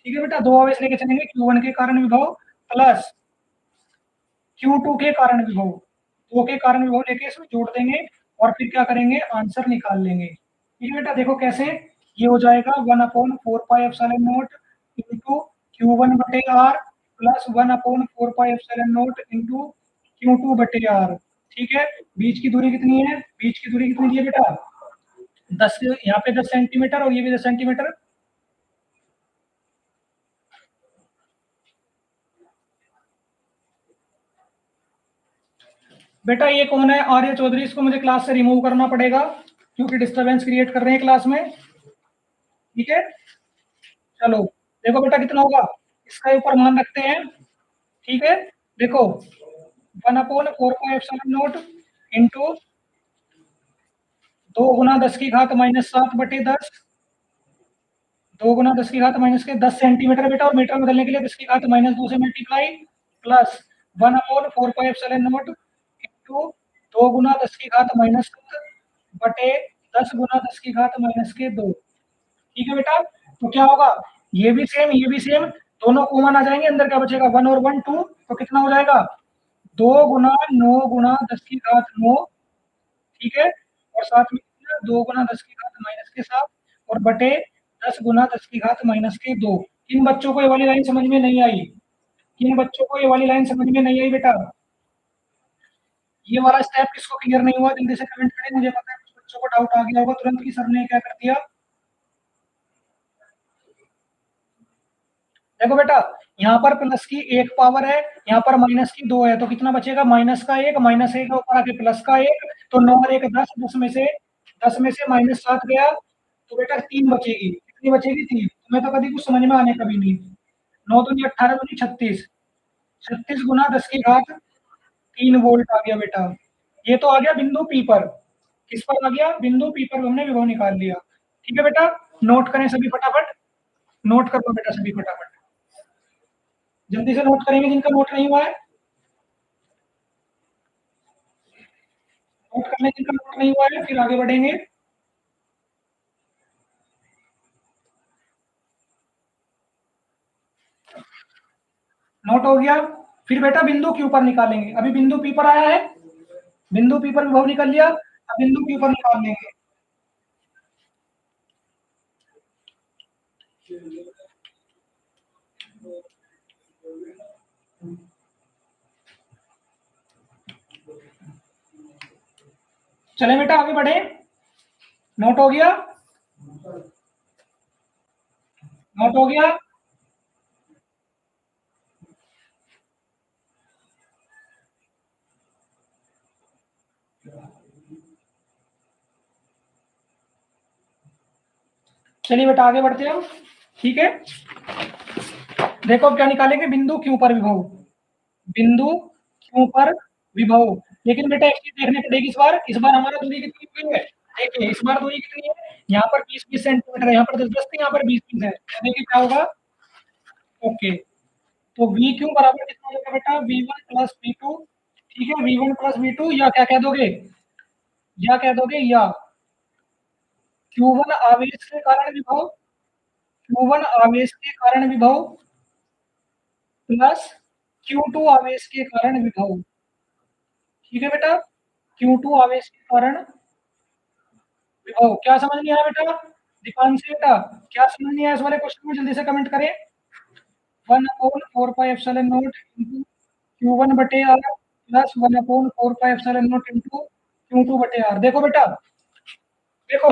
Speaker 1: ठीक है बेटा, दो आवेश लेके चलेंगे, Q1 के कारण विभव प्लस Q2 के कारण विभव, दो के कारण विभव लेके इसमें जोड़ देंगे और फिर क्या करेंगे आंसर निकाल लेंगे, ठीक है बेटा, देखो कैसे, ये हो जाएगा 1/4πε0 इंटू Q1 बटे R प्लस 1/4πε0 इंटू Q2 बटे R, ठीक है, बीच की दूरी कितनी है, बीच की दूरी कितनी है बेटा 10, यहाँ पे 10 सेंटीमीटर और ये भी 10 सेंटीमीटर, बेटा ये कौन है आर्य चौधरी, इसको मुझे क्लास से रिमूव करना पड़ेगा क्योंकि डिस्टरबेंस क्रिएट कर रहे हैं क्लास में, ठीक है, चलो देखो बेटा कितना होगा, इसका ऊपर मान रखते हैं, ठीक है, देखो 1/4 पाई एप्सिलॉन नॉट इंटू 2 गुना 10 की घात -7/10, 2 गुना 10 की घात माइनस के 10 सेंटीमीटर बेटा, और मीटर बदलने के लिए 10 की घात -2 से multiply, plus 1/4 pi epsilon not into 2 गुना 10 की घात -7/10 गुना 10 की घात -2। ठीक है बेटा, तो क्या होगा, ये भी सेम ये भी सेम, दोनों कॉमन आ जाएंगे, अंदर क्या बचेगा 1 और 1 2, तो कितना हो जाएगा 2 गुना 9 गुना 10 की घात 9, ठीक है, और साथ में 2 गुना 10 की घात -7 और बटे 10 गुना 10 की घात -2। किन बच्चों को ये वाली लाइन समझ में नहीं आई, किन बच्चों को ये वाली लाइन समझ में नहीं आई बेटा, ये वाला स्टेप किसको क्लियर नहीं हुआ जल्दी से कमेंट करें, मुझे पता है कुछ बच्चों को डाउट आ गया होगा तुरंत कि सर ने क्या कर दिया। देखो बेटा, यहाँ पर प्लस की 1 पावर है, यहाँ पर माइनस की 2 है, तो कितना बचेगा माइनस का 1, माइनस 1 ऊपर आके प्लस का 1, तो 9 और 1 10, 10 में से -7 गया, तो बेटा 3 बचेगी, कितनी बचेगी 3, तुम्हें तो कभी कुछ समझ में आने कभी नहीं। 9 दूनी 18 दूनी 36, 36 गुना 10 की घात 3 वोल्ट आ गया बेटा, ये तो आ गया बिंदु पी पर, किस पर आ गया, बिंदु पी पर हमने विभव निकाल लिया। ठीक है बेटा, नोट करें सभी फटाफट, नोट कर लो बेटा सभी फटाफट, जल्दी से नोट करेंगे जिनका नोट नहीं हुआ है, नोट करने जिनका नोट नहीं हुआ है, फिर आगे बढ़ेंगे। नोट हो गया, फिर बेटा बिंदु क्यू पर निकालेंगे, अभी बिंदु पी पर आया है, बिंदु पी पर विभव निकल लिया, अब बिंदु क्यू पर निकाल लेंगे। चले बेटा आगे बढ़े, नोट हो गया, नोट हो गया, चलिए बेटा आगे बढ़ते हैं, ठीक है, देखो अब क्या निकालेंगे, बिंदु क्यू पर विभव, बिंदु क्यू पर विभव, लेकिन बेटा एक चीज देखने पड़ेगी, इस बार हमारा दूरी कितनी हुई है, देखिए इस बार दूरी कितनी है, यहाँ पर 20-20 सेंटीमीटर है, यहाँ पर 10-10 थी, यहाँ पर 20-20 है, देखिए क्या होगा, ओके, तो वी क्यू बराबर कितना हो जाएगा बेटा, V1 प्लस V2, ठीक है, V1 प्लस V2, या क्या कह दोगे, या कह दोगे, या Q1 आवेश के कारण विभव, Q1 आवेश के कारण विभव प्लस Q2 आवेश के कारण विभव, ठीक है बेटा, Q2 आवेश के कारण विभव, क्या समझ नहीं आया बेटा, दीपांशी बेटा क्या समझ नहीं आया इस वाले क्वेश्चन में, जल्दी से कमेंट करें। 1/4 pi epsilon not into Q1 बटे R plus 1/4 pi epsilon not into Q2 बटे R, देखो बेटा, देखो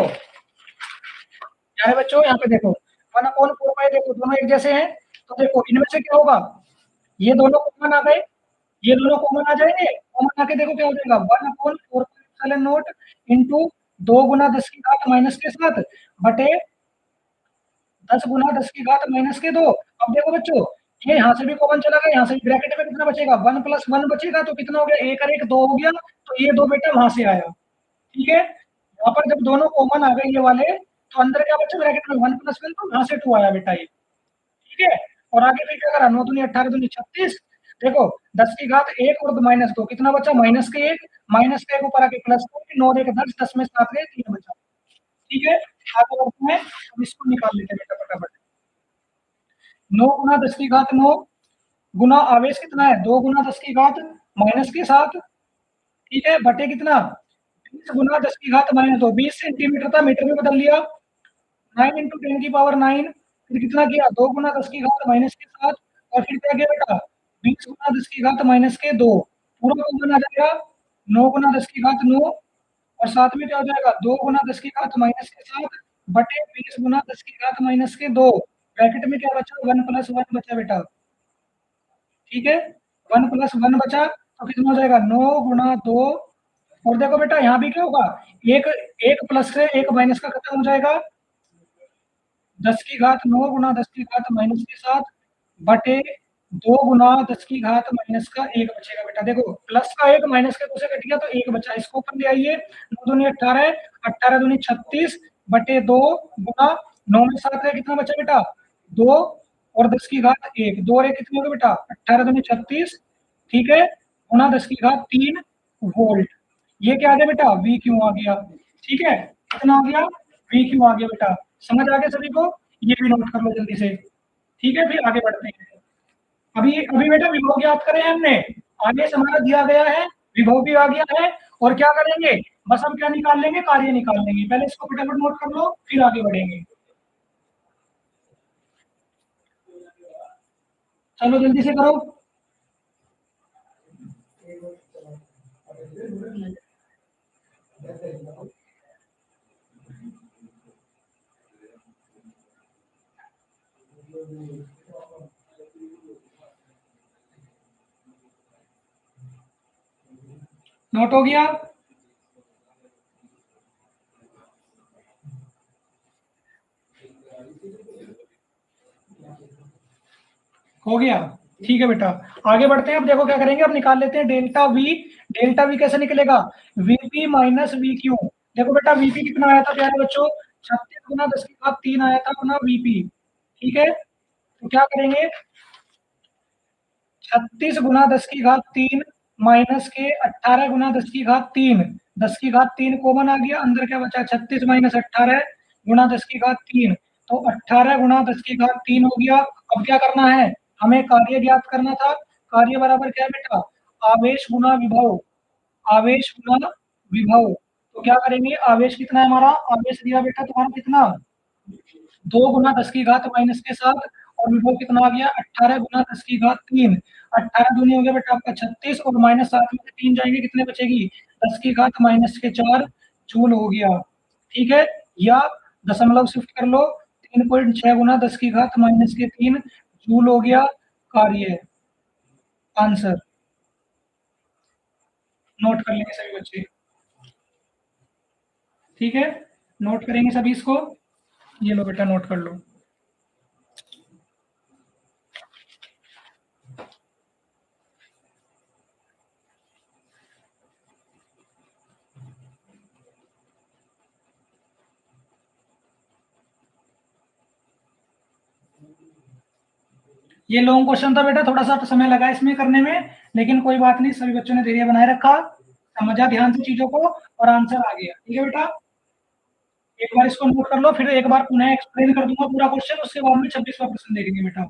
Speaker 1: क्या है बच्चों, यहाँ पे देखो 1/4 पाई, देखो दोनों एक जैसे हैं, तो देखो इनमें से क्या होगा, ये दोनों कॉमन आ गए, ये दोनों कॉमन आ जाएंगे, कॉमन आके देखो क्या हो जाएगा 1/4 पाई एप्सिलॉन नॉट इंटू 2 गुना 10 की घात -7 बटे 10 गुना 10 की घात -2। अब देखो बच्चों, ये यहाँ से भी कॉमन चला गया, यहाँ से भी ब्रैकेट में कितना बचेगा 1 + 1 बचेगा, तो कितना हो गया 1 और 1 2 हो गया, तो ये 2 बेटा वहां से आया, ठीक है, यहाँ पर जब दोनों कॉमन आ गए ये वाले, तो अंदर क्या बचा ब्रैकेट में 1 + 1, तो यहाँ से 2 आया बेटा ये, ठीक है, और आगे फिर क्या करा 9 दूनी 18 दूनी 36, देखो 10 की घात 1 और -2 कितना बचा -1 ऊपर आके प्लस 9 और 1 10, 10 में 7 गए 3 बचा, ठीक है, आगे बढ़ते हैं, अब इसको निकाल लेते हैं बेटा फटाफट, 9 गुना 10 की घात 9 गुना आवेश कितना है 2 गुना 10 की घात -7, ठीक है, बटे कितना 20 गुना 10 की घात -2, 20 सेंटीमीटर था मीटर में बदल लिया, 9 इंटू 10 की पावर 9, फिर कितना किया 2 गुना 10 की घात -7, और फिर क्या किया बेटा 20 गुना 10 की घात -2, पूरा कॉमन आ जाएगा 9 गुना 10 की घात 9, और साथ में क्या हो जाएगा 2 गुना 10 की घात -7 बटे 20 गुना 10 की घात -2, ब्रैकेट में क्या बचा 1 + 1 बचा बेटा, ठीक है, 1 + 1 बचा, तो कितना हो जाएगा 9 गुना 2, और देखो बेटा यहाँ भी क्या होगा, एक एक प्लस से एक माइनस का खत्म हो जाएगा, 10 की घात 9 गुना 10 की घात माइनस के 7 बटे 2 गुना 10 की घात माइनस का 1 बचेगा बेटा। देखो प्लस का 1 माइनस का 2 से कट गया तो 1 बचा, इसको ऊपर ले आइए। 9 दूनी 18, 18 दूनी 36 बटे 2 गुना 9 में 7 है, कितना बचा बेटा 2 और 10 की घात 1, 2 और 1 कितने हो गए बेटा 18 दूनी 36, ठीक है, गुना 10 की घात 3 वोल्ट। ये क्या आ गया बेटा वी क्यू आ गया, ठीक है, कितना आ गया वी क्यू आ गया बेटा। समझ आ गया सभी को? ये भी नोट कर लो जल्दी से, ठीक है, फिर आगे बढ़ते हैं। अभी अभी बेटा विभव ज्ञात करें हमने, आगे से हमारा दिया गया है, विभव भी आ गया है, और क्या करेंगे बस हम क्या निकाल लेंगे, कार्य निकाल लेंगे। पहले इसको फटाफट नोट कर लो फिर आगे बढ़ेंगे। चलो जल्दी से करो। नोट हो गया? हो गया, ठीक है बेटा। आगे बढ़ते हैं। अब देखो क्या करेंगे, अब निकाल लेते हैं डेल्टा वी। डेल्टा वी कैसे निकलेगा, वीपी माइनस वी क्यू। देखो बेटा वीपी कितना आया था प्यारे बच्चों, 36 गुना 10 की घात 3 आया था अपना वीपी, ठीक है। तो क्या करेंगे 36 गुना 10 की घात 3 माइनस के 18 गुना 10 की घात 3, 10 की घात 3 कॉमन आ गया, अंदर क्या बचा 36 माइनस 18 गुना 10 की घात 3, तो 18 गुना 10 की घात 3 हो गया। अब क्या करना है, हमें कार्य ज्ञात करना था। कार्य बराबर क्या है बेटा, आवेश गुना विभव, आवेश गुना विभव। तो क्या करेंगे, आवेश कितना है हमारा, आवेश दिया बेटा तुम्हारा कितना 2 गुना 10 की घात माइनस के 7, और विभव कितना आ गया 18 गुना 10 की घात 3, 18 दूनी हो गया बेटा आपका 36, और माइनस 7 में से 3 जाएंगे कितने बचेगी 10 की घात माइनस के 4 जूल हो गया, ठीक है। या दशमलव शिफ्ट कर लो, 3.6 गुना 10 की घात माइनस के 3 जूल हो गया कार्य, आंसर। नोट कर लेंगे सभी बच्चे, ठीक है, नोट करेंगे सभी इसको। ये लो बेटा नोट कर लो। ये लॉन्ग क्वेश्चन था बेटा, थोड़ा सा तो समय लगा इसमें करने में, लेकिन कोई बात नहीं, सभी बच्चों ने धैर्य बनाए रखा, समझा ध्यान से चीजों को, और आंसर आ गया, ठीक है बेटा। एक बार इसको नोट कर लो, फिर एक बार पुनः एक्सप्लेन कर दूंगा पूरा क्वेश्चन, उसके बाद में 26वां प्रश्न देखेंगे बेटा,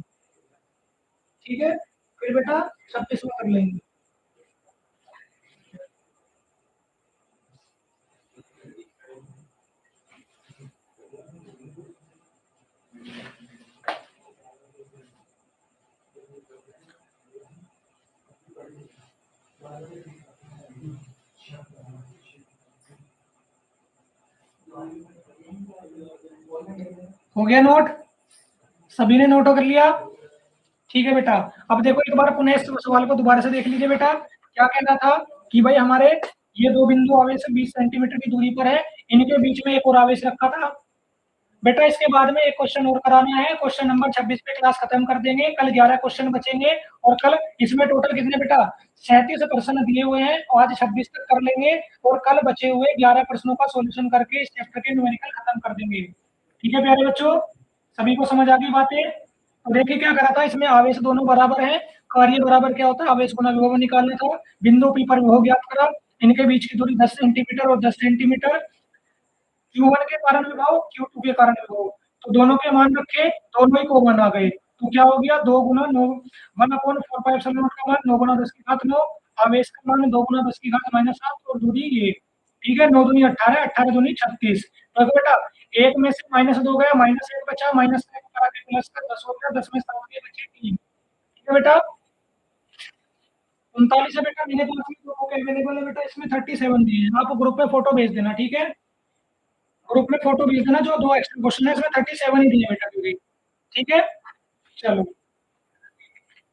Speaker 1: ठीक है, फिर बेटा 26वां कर लेंगे। हो गया नोट, सभी ने नोट कर लिया, ठीक है बेटा। अब देखो एक बार पुनः इस सवाल को दोबारा से देख लीजिए बेटा, क्या कहना था कि भाई हमारे ये दो बिंदु आवेश 20 सेंटीमीटर की दूरी पर है, इनके बीच में एक और आवेश रखा था बेटा। इसके बाद में एक क्वेश्चन और कराना है, क्वेश्चन नंबर 26 पे क्लास खत्म कर देंगे, कल 11 क्वेश्चन बचेंगे, और कल इसमें टोटल कितने बेटा 37 प्रश्न दिए हुए हैं, आज 26 तक कर लेंगे, और कल बचे हुए 11 प्रश्नों का सॉल्यूशन करके इस चैप्टर के न्यूमेरिकल खत्म कर देंगे, ठीक है प्यारे बच्चों, सभी को समझ आ गई बातें। तो देखिए क्या करा था, इसमें आवेश दोनों बराबर है, कार्य बराबर क्या होता है, आवेश गुना विभव निकालना था, बिंदु पी पर विभव ज्ञात करा, इनके बीच की दूरी 10 सेंटीमीटर और 10 सेंटीमीटर, Q1 के कारण विभव, Q2 के कारण विभव, तो दोनों के मान रखे, दोनों ही कॉमन आ गए, तो क्या हो गया 2 गुना 9, 1/4πε0 का मान 9 गुना 10 की घात 9, आवेश का मान 2 गुना 10 की घात -7, और दूरी ये, ठीक है, 9 दूनी 18, 18 दूनी 36। तो देखो बेटा एक में से -2 गया, -1 बचा, -1 करा के प्लस का 10 हो गया, 10 में 7 के बचे 3, ठीक है बेटा। 39 है बेटा, मेरे पास भी दो अवेलेबल है बेटा, इसमें 37 दिए हैं, आप ग्रुप में फोटो भेज देना, ठीक है, ग्रुप में फोटो भेज देना, जो दो एक्स्ट्रा क्वेश्चन है इसमें 37 ही दिए बेटा पूरी, ठीक है। चलो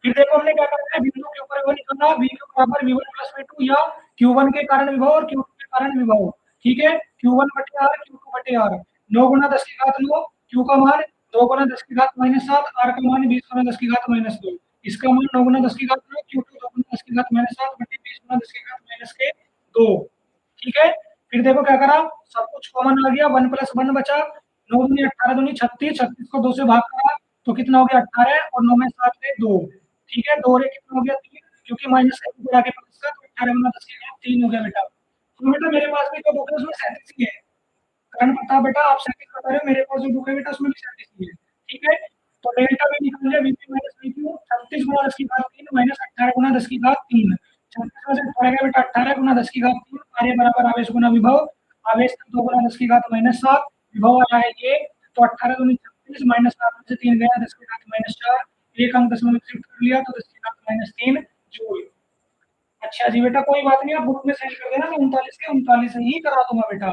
Speaker 1: फिर देखो हमने क्या करना है, बिंदु के ऊपर वो निकालना, v क्यू बराबर v1 प्लस v2, या q1 के कारण विभव और q2 के कारण विभव, ठीक है, q1 बटे r, q2 बटे r, 9 गुना 10 की घात 9, q का मान 2 गुना 10 की घात -7, r का मान 20 गुना 10 की घात -2, इसका मान 9 गुना 10 की घात 9, Q2 2 गुना 10 की घात -7 बटे 20 गुना 10 की घात -2। ठीक है, फिर देखो क्या करा, सब कुछ कॉमन आ गया, 1 + 1 बचा, 9 दूनी 18 दूनी 36, 36 को 2 से भाग करा तो कितना हो गया 18, और 9 में 7 गए 2। ठीक है, 2 रे कितना हो गया 3, क्योंकि माइनस का ऊपर आके प्लस का, तो 18 गुना 10 की घात 3 हो गया बेटा। तो बेटा मेरे पास भी जो बुक है उसमें 37 ही है, कारण बता बेटा, आप 37 बता रहे हो, मेरे पास जो बुक है बेटा उसमें भी 37 ही है। ठीक है, तो डेल्टा भी निकाल लिया, वीपी माइनस वीक्यू, 36 गुना 10 की घात 3 माइनस 18 गुना 10 की घात 3, 36 में से 18 गया बेटा, 18 गुना 10 की घात 3, कार्य बराबर आवेश गुना विभव, आवेश 2 गुना 10 की घात -7, विभव आया है ये, तो 18 दूनी 36 माइनस 7 में से 3 गया 10 की घात -4, एक अंक दशमलव में शिफ्ट कर लिया तो 10 की घात -3 जूल। अच्छा जी बेटा, कोई बात नहीं, आप बुक में सेंड कर देना, मैं 39 के 39 ही करा दूंगा बेटा।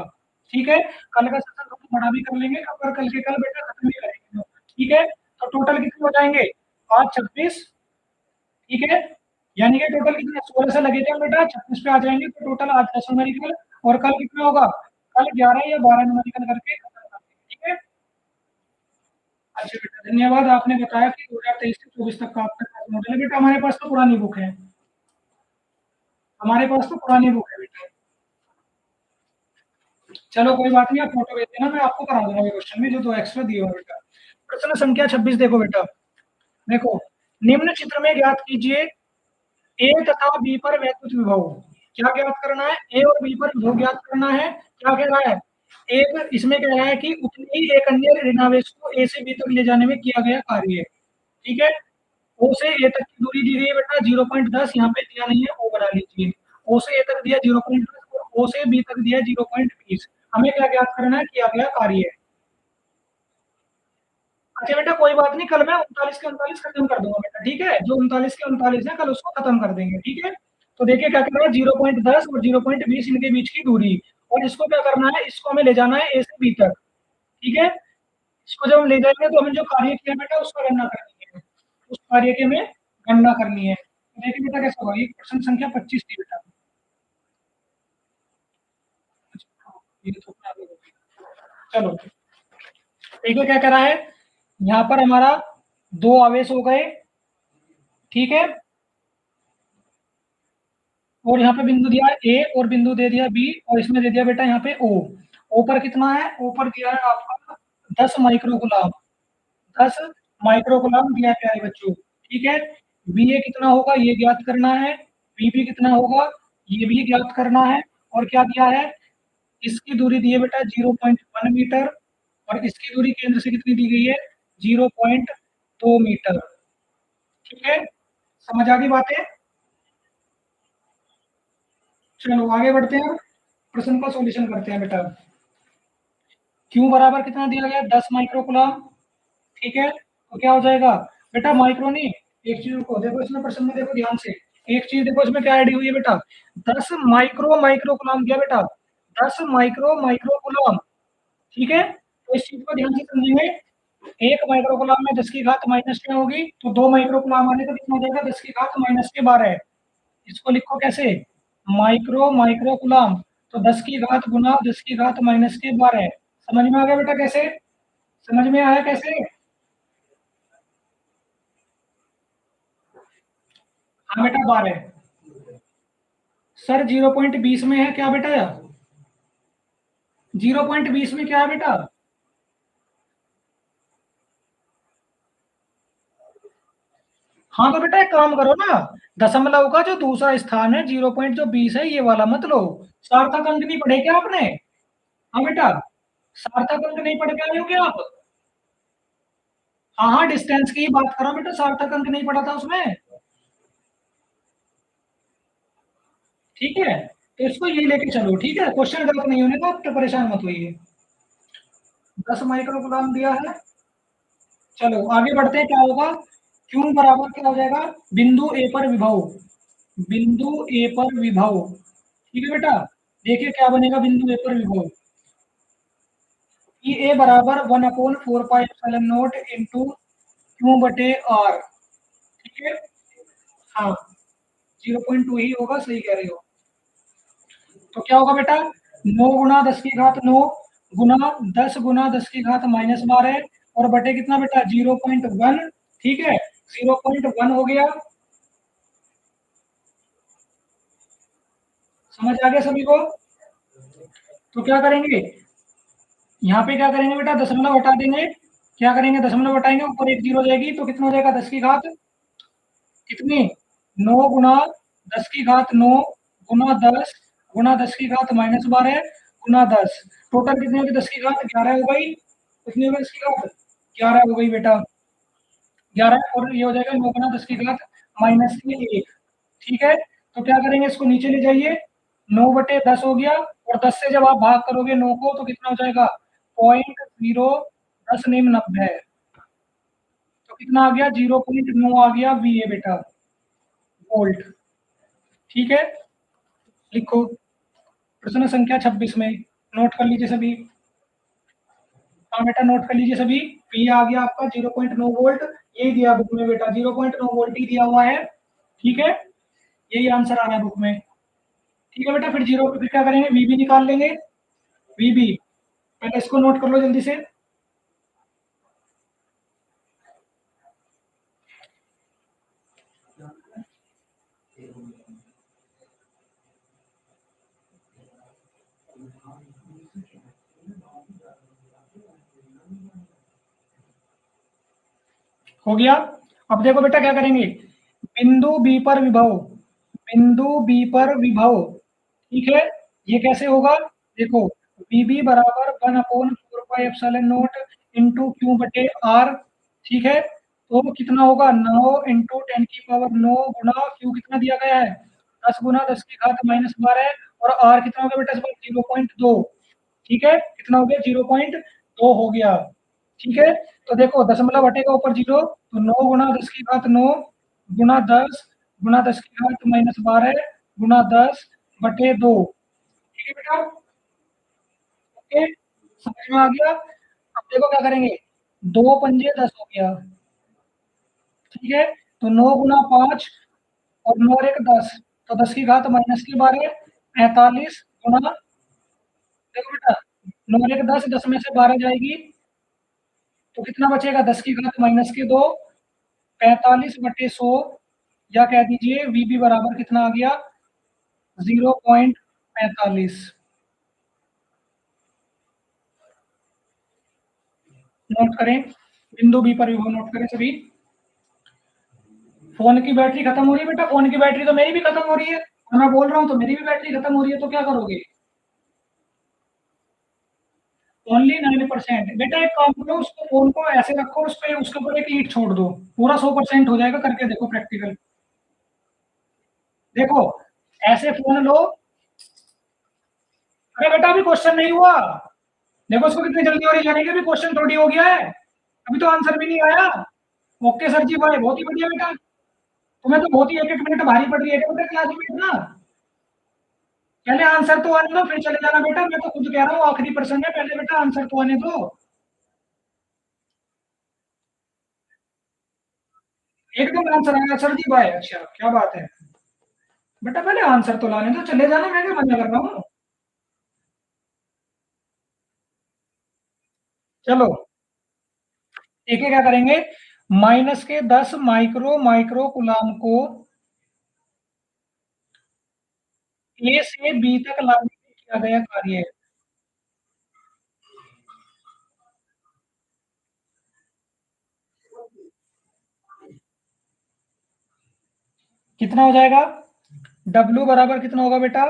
Speaker 1: ठीक है, कल का सेशन थोड़ा बड़ा भी कर लेंगे, और कल के कल बेटा खत्म भी करेंगे। ठीक है, तो टोटल कितने हो जाएंगे, 5 26। ठीक है, यानी कि टोटल कितने 16 से लगे थे हम बेटा, 26 पे आ जाएंगे, तो टोटल आज 10 न्यूमेरिकल, और कल कितना होगा, कल 11 या 12 न्यूमेरिकल करके खत्म कर देंगे। ठीक है, अच्छा बेटा, धन्यवाद, आपने बताया कि 2023 से 24 तक का आपका क्लास मॉडल है बेटा। हमारे पास तो पुरानी बुक है, हमारे पास तो पुरानी बुक है बेटा। चलो कोई बात नहीं, आप फोटो भेज देना, मैं आपको करा दूंगा ये क्वेश्चन में जो 2 एक्स्ट्रा दिए हुए हैं बेटा। प्रश्न संख्या 26 देखो बेटा, देखो, निम्न चित्र में ज्ञात कीजिए ए तथा बी पर वैद्युत विभव। क्या ज्ञात करना है, ए और बी पर विभव ज्ञात करना है। क्या कह रहा है, एक इसमें कह रहा है कि उतनी ही एक अन्य ऋणावेश को ए से बी तक ले जाने में किया गया कार्य। ठीक है, ओ से ए तक की दूरी दी गई है बेटा 0.10, यहाँ पे दिया नहीं है, ओ बना लीजिए। ओ से ए तक दिया 0.10 और ओ से बी तक दिया 0.20। हमें क्या ज्ञात करना है, किया गया कार्य। अच्छा बेटा, कोई बात नहीं, कल मैं 39 के 39 खत्म कर दूंगा बेटा। ठीक है, जो 39 के 39 है कल उसको खत्म कर देंगे। ठीक है, तो देखिए क्या करना है, 0.10 और 0.20 इनके बीच की दूरी, और इसको क्या करना है, इसको हमें ले जाना है ए से बी तक। ठीक है, इसको जब हम ले जाएंगे तो हमें जो कार्य किया बेटा उसका गणना करनी है, उस कार्य की हमें गणना करनी है। तो देखिए बेटा कैसा होगा, ये प्रश्न संख्या 25 थी बेटा। ये तो आगे हो गई। चलो देखिए क्या कह रहा है, यहाँ पर हमारा 2 आवेश हो गए। ठीक है, और यहाँ पे बिंदु दिया है ए और बिंदु दे दिया बी, और इसमें दे दिया बेटा यहाँ पे ओ। ओ पर कितना है, ओ पर दिया है आपका 10 माइक्रोकुलाम, 10 माइक्रोकुलाम दिया है प्यारे बच्चों। ठीक है, बी ए कितना होगा ये ज्ञात करना है, बी बी कितना होगा ये भी ज्ञात करना है, और क्या दिया है, इसकी दूरी दी है बेटा 0.1 मीटर, और इसकी दूरी केंद्र से कितनी दी गई है 0.2 मीटर। ठीक है, समझ आ गई बातें। चलो आगे बढ़ते हैं, प्रश्न का सॉल्यूशन करते हैं बेटा। क्यू बराबर कितना दिया गया 10 माइक्रोकुलाम। ठीक है, तो क्या हो जाएगा बेटा, माइक्रो नहीं, एक चीज को देखो इसमें प्रश्न में, देखो ध्यान से, एक चीज देखो इसमें क्या ऐड हुई है बेटा, 10 माइक्रो माइक्रोकुलाम दिया बेटा, 10 माइक्रो माइक्रोकुलाम। ठीक है, तो इस चीज को ध्यान से समझेंगे, एक माइक्रोकुलाम में 10 की घात माइनस क्या होगी, तो 2 माइक्रोकुलाम आने का कितना हो जाएगा 10 की घात -12। इसको लिखो कैसे, माइक्रो माइक्रोकुलाम, तो 10 की घात गुना 10 की घात -12। समझ में आ गया बेटा कैसे, समझ में आया कैसे। हाँ बेटा 12 सर, 0.20 में है क्या बेटा, 0.20 में क्या है बेटा, हाँ तो बेटा एक काम करो ना, दशमलव का जो दूसरा स्थान है 0.20 है, ये वाला मत लो। सार्थक अंक नहीं पढ़े क्या आपने, हाँ बेटा, सार्थक अंक नहीं पढ़ के आए हो क्या आप, हाँ हाँ डिस्टेंस की ही बात करो बेटा, सार्थक अंक नहीं पढ़ा था उसमें। ठीक है, तो इसको ये लेके चलो। ठीक है, क्वेश्चन गलत नहीं होने का, आप तो परेशान मत होइए। 10 माइक्रोकुलाम दिया है, चलो आगे बढ़ते हैं, क्या होगा, क्यू बराबर क्या हो जाएगा, बिंदु ए पर विभव, बिंदु ए पर विभव। ठीक है बेटा, देखिए क्या बनेगा बिंदु ए पर विभव, ई ए बराबर 1/4 pi epsilon not into Q बटे आर। ठीक है, हाँ 0.2 ही होगा, सही कह रहे हो। तो क्या होगा बेटा, 9 गुना 10 की घात 9 गुना 10 गुना 10 की घात -12 और बटे कितना बेटा 0.1, ठीक है 0.1 हो गया। समझ आ गया सभी को? तो क्या करेंगे यहाँ पे, क्या करेंगे बेटा दशमलव हटा देंगे, क्या करेंगे दशमलव हटाएंगे, ऊपर एक जीरो जाएगी तो कितना हो जाएगा 10 की घात कितनी 9 गुना 10 की घात 9 गुना 10 गुना 10 की घात -12 गुना 10, टोटल कितनी होगी 10 की घात 11 हो गई, कितनी हो गई 10 की घात 11 हो गई बेटा 11, और ये हो जाएगा 9 गुना 10 की घात -1, ठीक है। तो क्या करेंगे इसको नीचे ले जाइए, 9/10 हो गया, और 10 से जब आप भाग करोगे 9 को तो कितना हो जाएगा 0.010 नेम 90, तो कितना आ गया 0.9 आ गया VA बेटा वोल्ट, ठीक है। लिखो प्रश्न संख्या 26 में, नोट कर लीजिए सभी। हाँ बेटा नोट कर लीजिए सभी, पी आ गया आपका 0.9 वोल्ट, यही दिया बुक में बेटा 0.9 वोल्ट ही दिया हुआ है, ठीक है, यही आंसर आ रहा है बुक में, ठीक है बेटा। फिर जीरो फिर क्या करेंगे वीबी निकाल लेंगे, वीबी पहले इसको नोट कर लो जल्दी से। हो गया। अब देखो बेटा क्या करेंगे, बिंदु बी पर विभव, बिंदु बी पर विभव, ठीक है, ये कैसे होगा, देखो Vb बराबर 1/4 pi epsilon not into Q बटे आर, ठीक है, तो कितना होगा 9 इंटू 10 की पावर 9 गुना क्यू कितना दिया गया है 10 गुना 10 की घात -12, और आर कितना हो गया बेटा इस बार 0.2, ठीक है, कितना हो गया 0.2 हो गया, ठीक है। तो देखो दशमलव हटेगा ऊपर जीरो, तो 9 गुना 10 की घात 9 गुना 10 गुना 10 की घात -12 गुना 10/2, ठीक है बेटा, ओके समझ में आ गया। अब देखो क्या करेंगे, 2×5 = 10 हो गया, ठीक है, तो 9 गुना 5 और 9 और 1 10, तो 10 की घात -12 45 गुना, देखो बेटा 9 और 1 10, 10 में से 12 जाएगी तो कितना बचेगा 10 की घात -2 45/100, या कह दीजिए वीबी बराबर कितना आ गया 0.45। नोट करें, बिंदु बी पर विभव नोट करें सभी। फोन की बैटरी खत्म हो रही है बेटा, फोन की बैटरी तो मेरी भी खत्म हो रही है, और मैं बोल रहा हूँ तो मेरी भी बैटरी खत्म हो रही है, तो क्या करोगे ओनली 9%, बेटा एक काम करो उसको फोन को ऐसे रखो, उस पे उसके ऊपर एक ईंट छोड़ दो, पूरा 100% हो जाएगा, करके देखो प्रैक्टिकल, देखो ऐसे फोन लो, अरे बेटा अभी क्वेश्चन नहीं हुआ, देखो उसको कितनी जल्दी हो रही है, यानी कि अभी क्वेश्चन थोड़ी हो गया है, अभी तो आंसर भी नहीं आया। ओके सर जी भाई बहुत ही बढ़िया बेटा, तुम्हें तो बहुत ही एक एक मिनट भारी पड़ रही है बेटा क्लास में ना, पहले आंसर तो आने दो फिर चले जाना बेटा, मैं तो खुद कह रहा हूँ आखिरी प्रश्न है, पहले बेटा आंसर तो आने दो, एकदम आंसर आएगा सर जी भाई, अच्छा क्या बात है, बेटा पहले आंसर तो लाने दो, चले जाना, मैं क्या मना कर रहा हूँ। चलो एक क्या करेंगे, -10 माइक्रो माइक्रो कुलाम को ए से बी तक लाने में किया गया कार्य कितना हो जाएगा, W बराबर कितना होगा बेटा,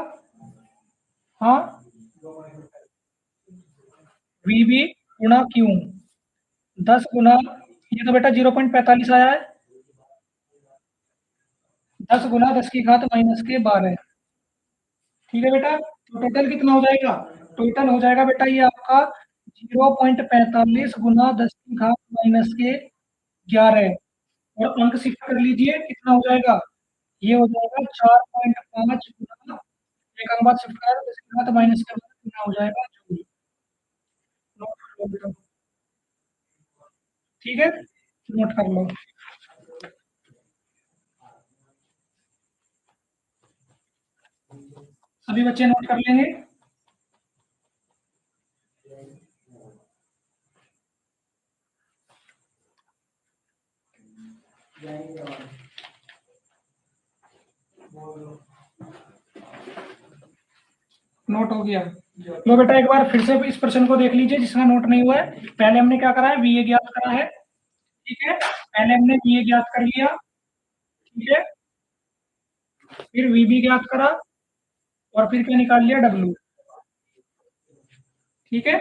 Speaker 1: हाँ VB गुणा Q, 10 गुना, ये तो बेटा 0.45 आया है, 10 गुना 10 की घात -12, ठीक है बेटा, तो टोटल कितना हो जाएगा, टोटल हो जाएगा बेटा ये आपका 0.45 गुना 10 की घात -11, और अंक शिफ्ट कर लीजिए कितना हो जाएगा, ये हो जाएगा 4.5 गुना, एक अंक बाद शिफ्ट करा 10 की घात -11 कितना हो जाएगा जूल, नोट कर लो बेटा, ठीक है नोट कर लो। सभी बच्चे नोट कर लेंगे। नोट हो गया। लो बेटा एक बार फिर से इस प्रश्न को देख लीजिए जिसका नोट नहीं हुआ है। पहले हमने क्या करा है, वी ज्ञात करा है, ठीक है, पहले हमने वी ज्ञात कर लिया, ठीक है, फिर वी ज्ञात करा और फिर क्या निकाल लिया, डब्ल्यू, ठीक है,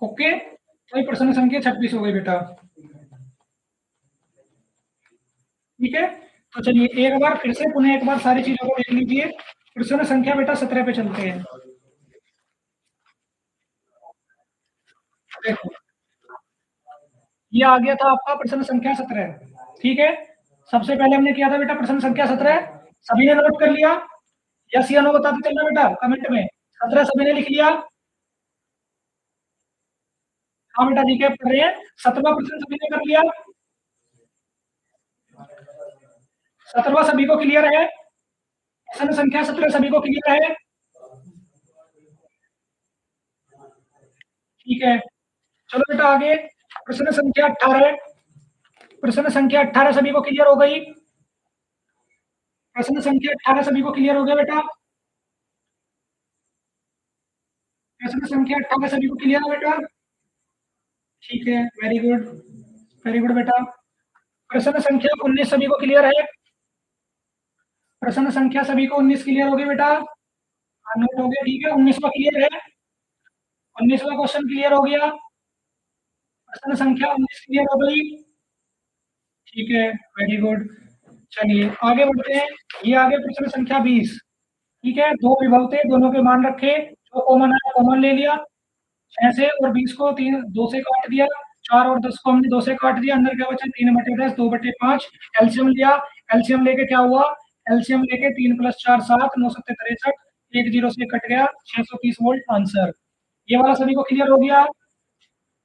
Speaker 1: ओके। तो ये प्रश्न संख्या 26 हो गई बेटा, ठीक है। तो चलिए एक बार फिर से पुनः एक बार सारी चीजों को देख लीजिए। प्रश्न संख्या बेटा 17 पे चलते हैं। देखो ये आ गया था आपका प्रश्न संख्या 17, ठीक है। सबसे पहले हमने किया था बेटा प्रश्न संख्या 17, सभी ने नोट कर लिया, यस या नो बताते चलना बेटा कमेंट में। 17 सभी ने लिख लिया, हाँ बेटा जी क्या पढ़ रहे हैं, 17वां प्रश्न सभी ने कर लिया, 17वां सभी को क्लियर है, प्रश्न संख्या 17 सभी को क्लियर है, ठीक है। चलो बेटा आगे प्रश्न संख्या 18, प्रश्न संख्या 18 सभी को क्लियर हो गई, प्रश्न संख्या 18 सभी को क्लियर हो गया बेटा, प्रश्न संख्या 18 सभी को क्लियर है बेटा, ठीक है, वेरी गुड, वेरी गुड बेटा। प्रश्न संख्या 19 सभी को क्लियर है, प्रश्न संख्या सभी को 19 क्लियर हो गई बेटा, हाँ नोट हो गया, ठीक है, 19वां क्लियर है, 19वां क्वेश्चन क्लियर हो गया, प्रश्न संख्या 19 क्लियर हो गई, ठीक है, वेरी गुड। चलिए आगे बढ़ते हैं, ये आगे प्रश्न संख्या 20, ठीक है, दो विभव थे, दोनों के मान रखे, जो कॉमन आया कॉमन ले लिया, 6 से और 20 को 2 से काट दिया, 4 और 10 को हमने 2 से काट दिया, अंदर क्या बचा 3/10 2/5, एलसीएम लिया, एलसीएम लेके क्या हुआ, एलसीएम लेके 3 + 4 7 9 7 63, एक जीरो से कट गया, 630 वोल्ट आंसर। ये वाला सभी को क्लियर हो गया,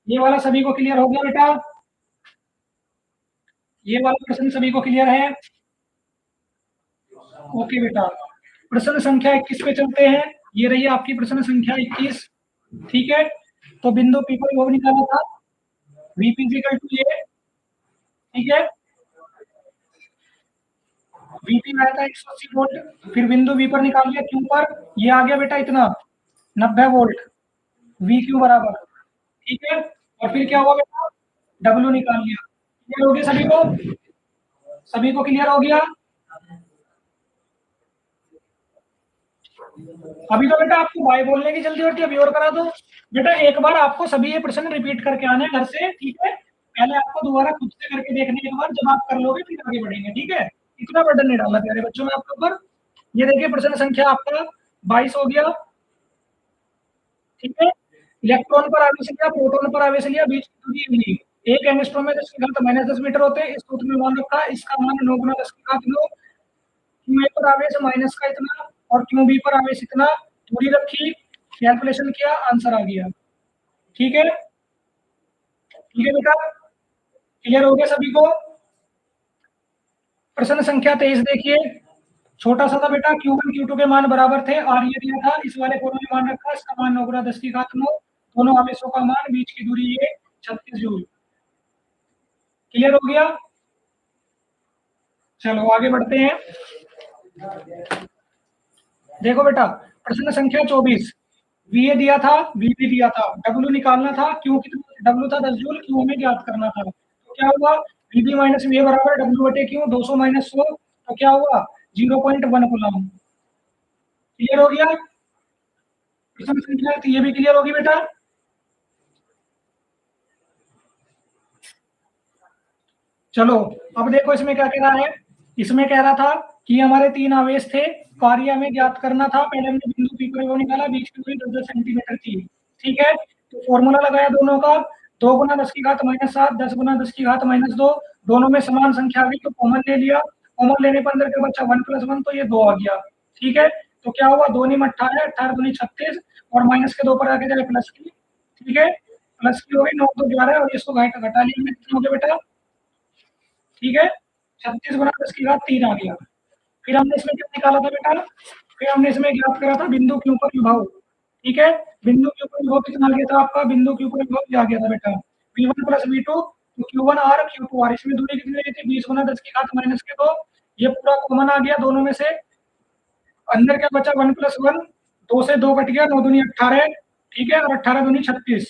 Speaker 1: ये वाला सभी को क्लियर हो गया बेटा, ये वाला प्रश्न सभी को क्लियर है, ओके बेटा। प्रश्न संख्या 21 पे चलते हैं, ये रही आपकी प्रश्न संख्या 21, ठीक है। तो बिंदु पी पर वो निकाला था, Vp = ये, ठीक है, Vp आया था 180 वोल्ट, फिर बिंदु V पर निकाल लिया Q पर, ये आ गया बेटा इतना 90 वोल्ट, VQ बराबर, ठीक है, और फिर क्या हुआ बेटा, W निकाल लिया, क्लियर हो गया सभी को, सभी को क्लियर हो गया। अभी तो बेटा आपको बाय बोलने की जल्दी होती है, अभी और करा दो बेटा, एक बार आपको सभी ये प्रश्न रिपीट करके आने घर से, ठीक है, पहले आपको दोबारा खुद से करके देखने एक बार, जब आप कर लोगे फिर आगे बढ़ेंगे, ठीक है, इतना बर्डन नहीं डालना प्यारे बच्चों में आपके ऊपर। ये देखिए प्रश्न संख्या आपका 22 हो गया, ठीक है, इलेक्ट्रॉन पर आवेश लिया, प्रोटॉन पर आवेश लिया, बीच की दूरी मिली, एक एंगस्ट्रॉम में 10⁻10 मीटर होते हैं, इस सूत्र में मान रखा, इसका मान 9 × 10⁻9, क्यू ए पर आवेश माइनस का इतना और क्यू बी पर आवेश इतना, दूरी रखी, कैलकुलेशन किया, आंसर आ गया, ठीक है, ठीक है बेटा, क्लियर हो गया सभी को। प्रश्न संख्या 23 देखिए, छोटा सा था बेटा, Q1 Q2 के मान बराबर थे, आर ये दिया था, इस वाले कोण में मान रखा, इसका मान 9 × 10⁻9, दोनों आवेशों का मान, बीच की दूरी ये 36 जूल, क्लियर हो गया। चलो आगे बढ़ते हैं, देखो बेटा प्रश्न संख्या 24, वीए दिया था, वीबी दिया था, डब्ल्यू निकालना था, क्यू कितना, डब्ल्यू था 10 जूल, क्यू हमें ज्ञात करना था, तो क्या हुआ, वीबी माइनस वीए बराबर W/Q, 200 - 100, तो क्या हुआ 0.1 कूलम, क्लियर हो गया। प्रश्न संख्या ये भी क्लियर होगी बेटा। चलो अब देखो इसमें क्या कह रहा है, इसमें कह रहा था कि हमारे 3 आवेश थे, कार्य हमें ज्ञात करना था, पहले हमने बिंदु पी पर वो निकाला, बीच की दूरी 10 सेंटीमीटर थी, ठीक है, तो फॉर्मूला लगाया दोनों का, 2 × 10⁻7 10 × 10⁻2, दोनों में समान संख्या आ गई तो कॉमन ले लिया, कॉमन लेने पर अंदर क्या बचा 1 + 1, तो ये 2 आ गया, ठीक है, तो क्या हुआ 2 × 18 18 दूनी 36 और माइनस के 2 पर आके जाए प्लस की, ठीक है, प्लस की हो गई 9 तो 11 और इसको घटा लिया, कितना हो गया बेटा, ठीक है, 36 × 10⁻³ आ गया। फिर हमने इसमें क्या निकाला था बेटा, फिर हमने इसमें ज्ञात करा था बिंदु क्यू पर विभव, ठीक है, बिंदु क्यू पर विभव कितना आ गया था आपका, बिंदु क्यू पर विभव आ गया था बेटा V1 + V2, तो Q1R Q2R, इसमें दूरी कितनी लगी थी 20 × 10⁻², ये पूरा कॉमन आ गया दोनों में से, अंदर क्या बचा 1 + 1, 2 से 2 कट गया, 9 दूनी 18, ठीक है, और 18 दूनी 36,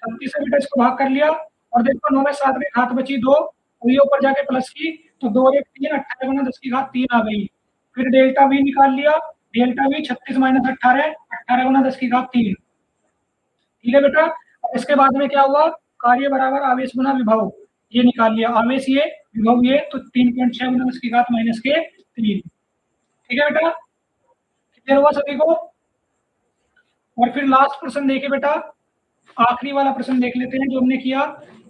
Speaker 1: 36 से बेटा इसको भाग कर लिया, और देखो 9 में 7 की घात बची 2, वही ऊपर जाके प्लस की, तो 2 और 1 3, 18 गुना 10 की घात 3 आ गई। फिर डेल्टा वी निकाल लिया, डेल्टा वी 36 माइनस 18, 18 गुना 10 की घात 3, ठीक है बेटा। और इसके बाद में क्या हुआ, कार्य बराबर आवेश गुना विभव, ये निकाल लिया, आवेश ये विभव ये, तो 3.6 गुना 10 की घात माइनस के 3, ठीक है बेटा, क्लियर हुआ सभी को। और फिर लास्ट प्रश्न देखिए बेटा, आखिरी वाला प्रश्न देख लेते हैं जो हमने किया।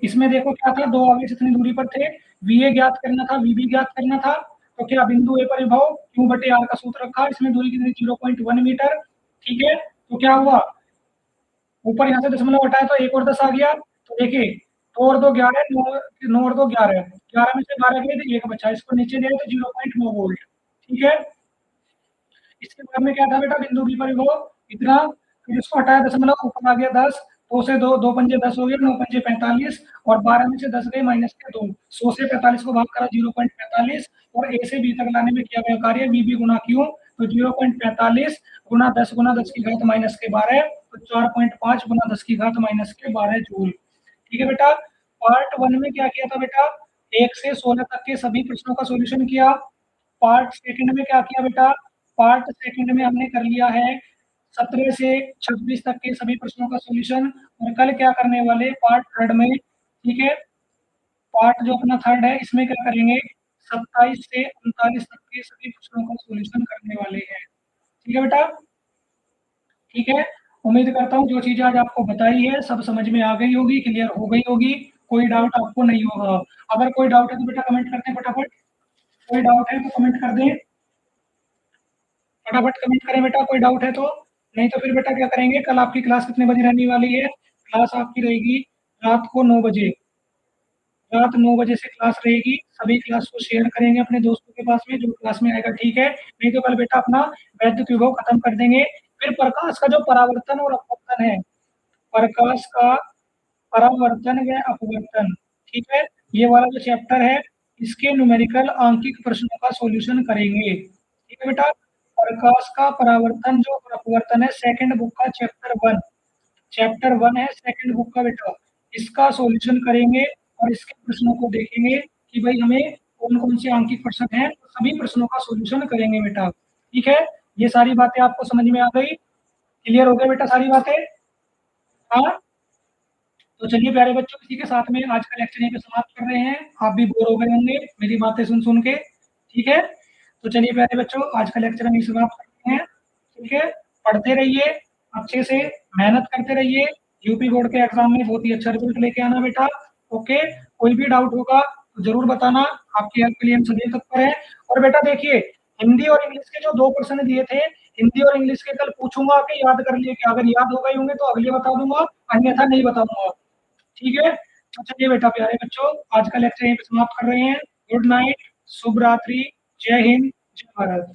Speaker 1: इसमें देखो क्या था, दो आवेश इतनी दूरी पर थे, वीए ज्ञात करना था, वीबी ज्ञात करना था, तो क्या बिंदु ए पर विभव क्यू बटे आर का सूत्र रखा, इसमें दूरी कितनी 0.1 मीटर, ठीक है। तो क्या हुआ, ऊपर यहाँ से दशमलव हटाया तो 1 और 10 आ गया, तो देखिए 2 और 2 11, 9 और 2 11, 11 में से 12 गए तो 1 बचा, इसको नीचे दिया तो 0.9 वोल्ट, ठीक है। इसके बाद में क्या था बेटा, बिंदु बी पर विभव इतना, फिर इसको हटाया दशमलव, ऊपर आ गया 10, 2 से 2, 2 पंजे 10 हो गया, 9 पंजे 45, और 12 में से 10 गए माइनस के 2, 100 से 45 को भाग करा 0.45, और ए से बी तक लाने में किया गया कार्य बी बी गुना क्यू, तो 0.45 गुना 10 की घात माइनस के 12, तो 4.5 गुना 10 की घात माइनस के 12 जूल, ठीक है बेटा। पार्ट 1 में क्या किया था बेटा, 1 से 16 तक के सभी प्रश्नों का सॉल्यूशन किया। पार्ट सेकंड में क्या किया बेटा, पार्ट सेकंड में हमने कर लिया है 17 से 26 तक के सभी प्रश्नों का सॉल्यूशन, और कल क्या करने वाले पार्ट थर्ड में, ठीक है, पार्ट जो अपना थर्ड है इसमें क्या करेंगे, 27 से 39 तक के सभी प्रश्नों का सॉल्यूशन करने वाले हैं, ठीक है बेटा, ठीक है। उम्मीद करता हूँ जो चीजें आज आपको बताई है सब समझ में आ गई होगी, क्लियर हो गई होगी, कोई डाउट आपको नहीं होगा। अगर कोई डाउट है तो बेटा कमेंट करते हैं फटाफट, कोई डाउट है तो कमेंट कर दें, फटाफट कमेंट करें बेटा, कोई डाउट है तो, नहीं तो फिर बेटा क्या करेंगे, कल आपकी क्लास कितने बजे रहने वाली है, क्लास आपकी रहेगी रात को 9 बजे, रात 9 बजे से क्लास रहेगी, सभी क्लास को शेयर करेंगे अपने दोस्तों के पास में जो क्लास में आएगा, ठीक है, नहीं तो कल बेटा अपना वैद्युत विभव खत्म कर देंगे। फिर प्रकाश का जो परावर्तन और अपवर्तन है, प्रकाश का परावर्तन व अपवर्तन, ठीक है, ये वाला जो चैप्टर है इसके न्यूमेरिकल आंकिक प्रश्नों का सॉल्यूशन करेंगे, ठीक है बेटा। प्रकाश का परावर्तन जो अपवर्तन है सेकंड बुक का चैप्टर 1 है सेकंड बुक का बेटा, इसका सॉल्यूशन करेंगे, और इसके प्रश्नों को देखेंगे कि भाई हमें कौन कौन से आंकिक प्रश्न हैं, तो सभी प्रश्नों का सॉल्यूशन करेंगे बेटा, ठीक है। ये सारी बातें आपको समझ में आ गई, क्लियर हो गया बेटा सारी बातें, हाँ। तो चलिए प्यारे बच्चों, इसी के साथ में आज का लेक्चर यहीं पे समाप्त कर रहे हैं, आप भी बोर हो गए होंगे मेरी बातें सुन सुन के, ठीक है। तो चलिए प्यारे बच्चों, आज का लेक्चर हम यहीं समाप्त करते हैं, ठीक है। पढ़ते रहिए अच्छे से, मेहनत करते रहिए, यूपी बोर्ड के एग्जाम में बहुत ही अच्छा रिजल्ट लेके आना बेटा, ओके। कोई भी डाउट होगा तो जरूर बताना, आपकी हेल्प के लिए हम सभी तत्पर हैं। और बेटा देखिए, हिंदी और इंग्लिश के जो 2 प्रश्न दिए थे, हिंदी और इंग्लिश के कल पूछूंगा कि याद कर लिए, कि अगर याद हो गए होंगे तो अगले बता दूंगा, अन्यथा नहीं बताऊंगा, ठीक है। तो चलिए बेटा प्यारे बच्चों, आज का लेक्चर यहीं पे समाप्त कर रहे हैं, गुड नाइट, शुभ रात्रि, जय हिंद, जय भारत।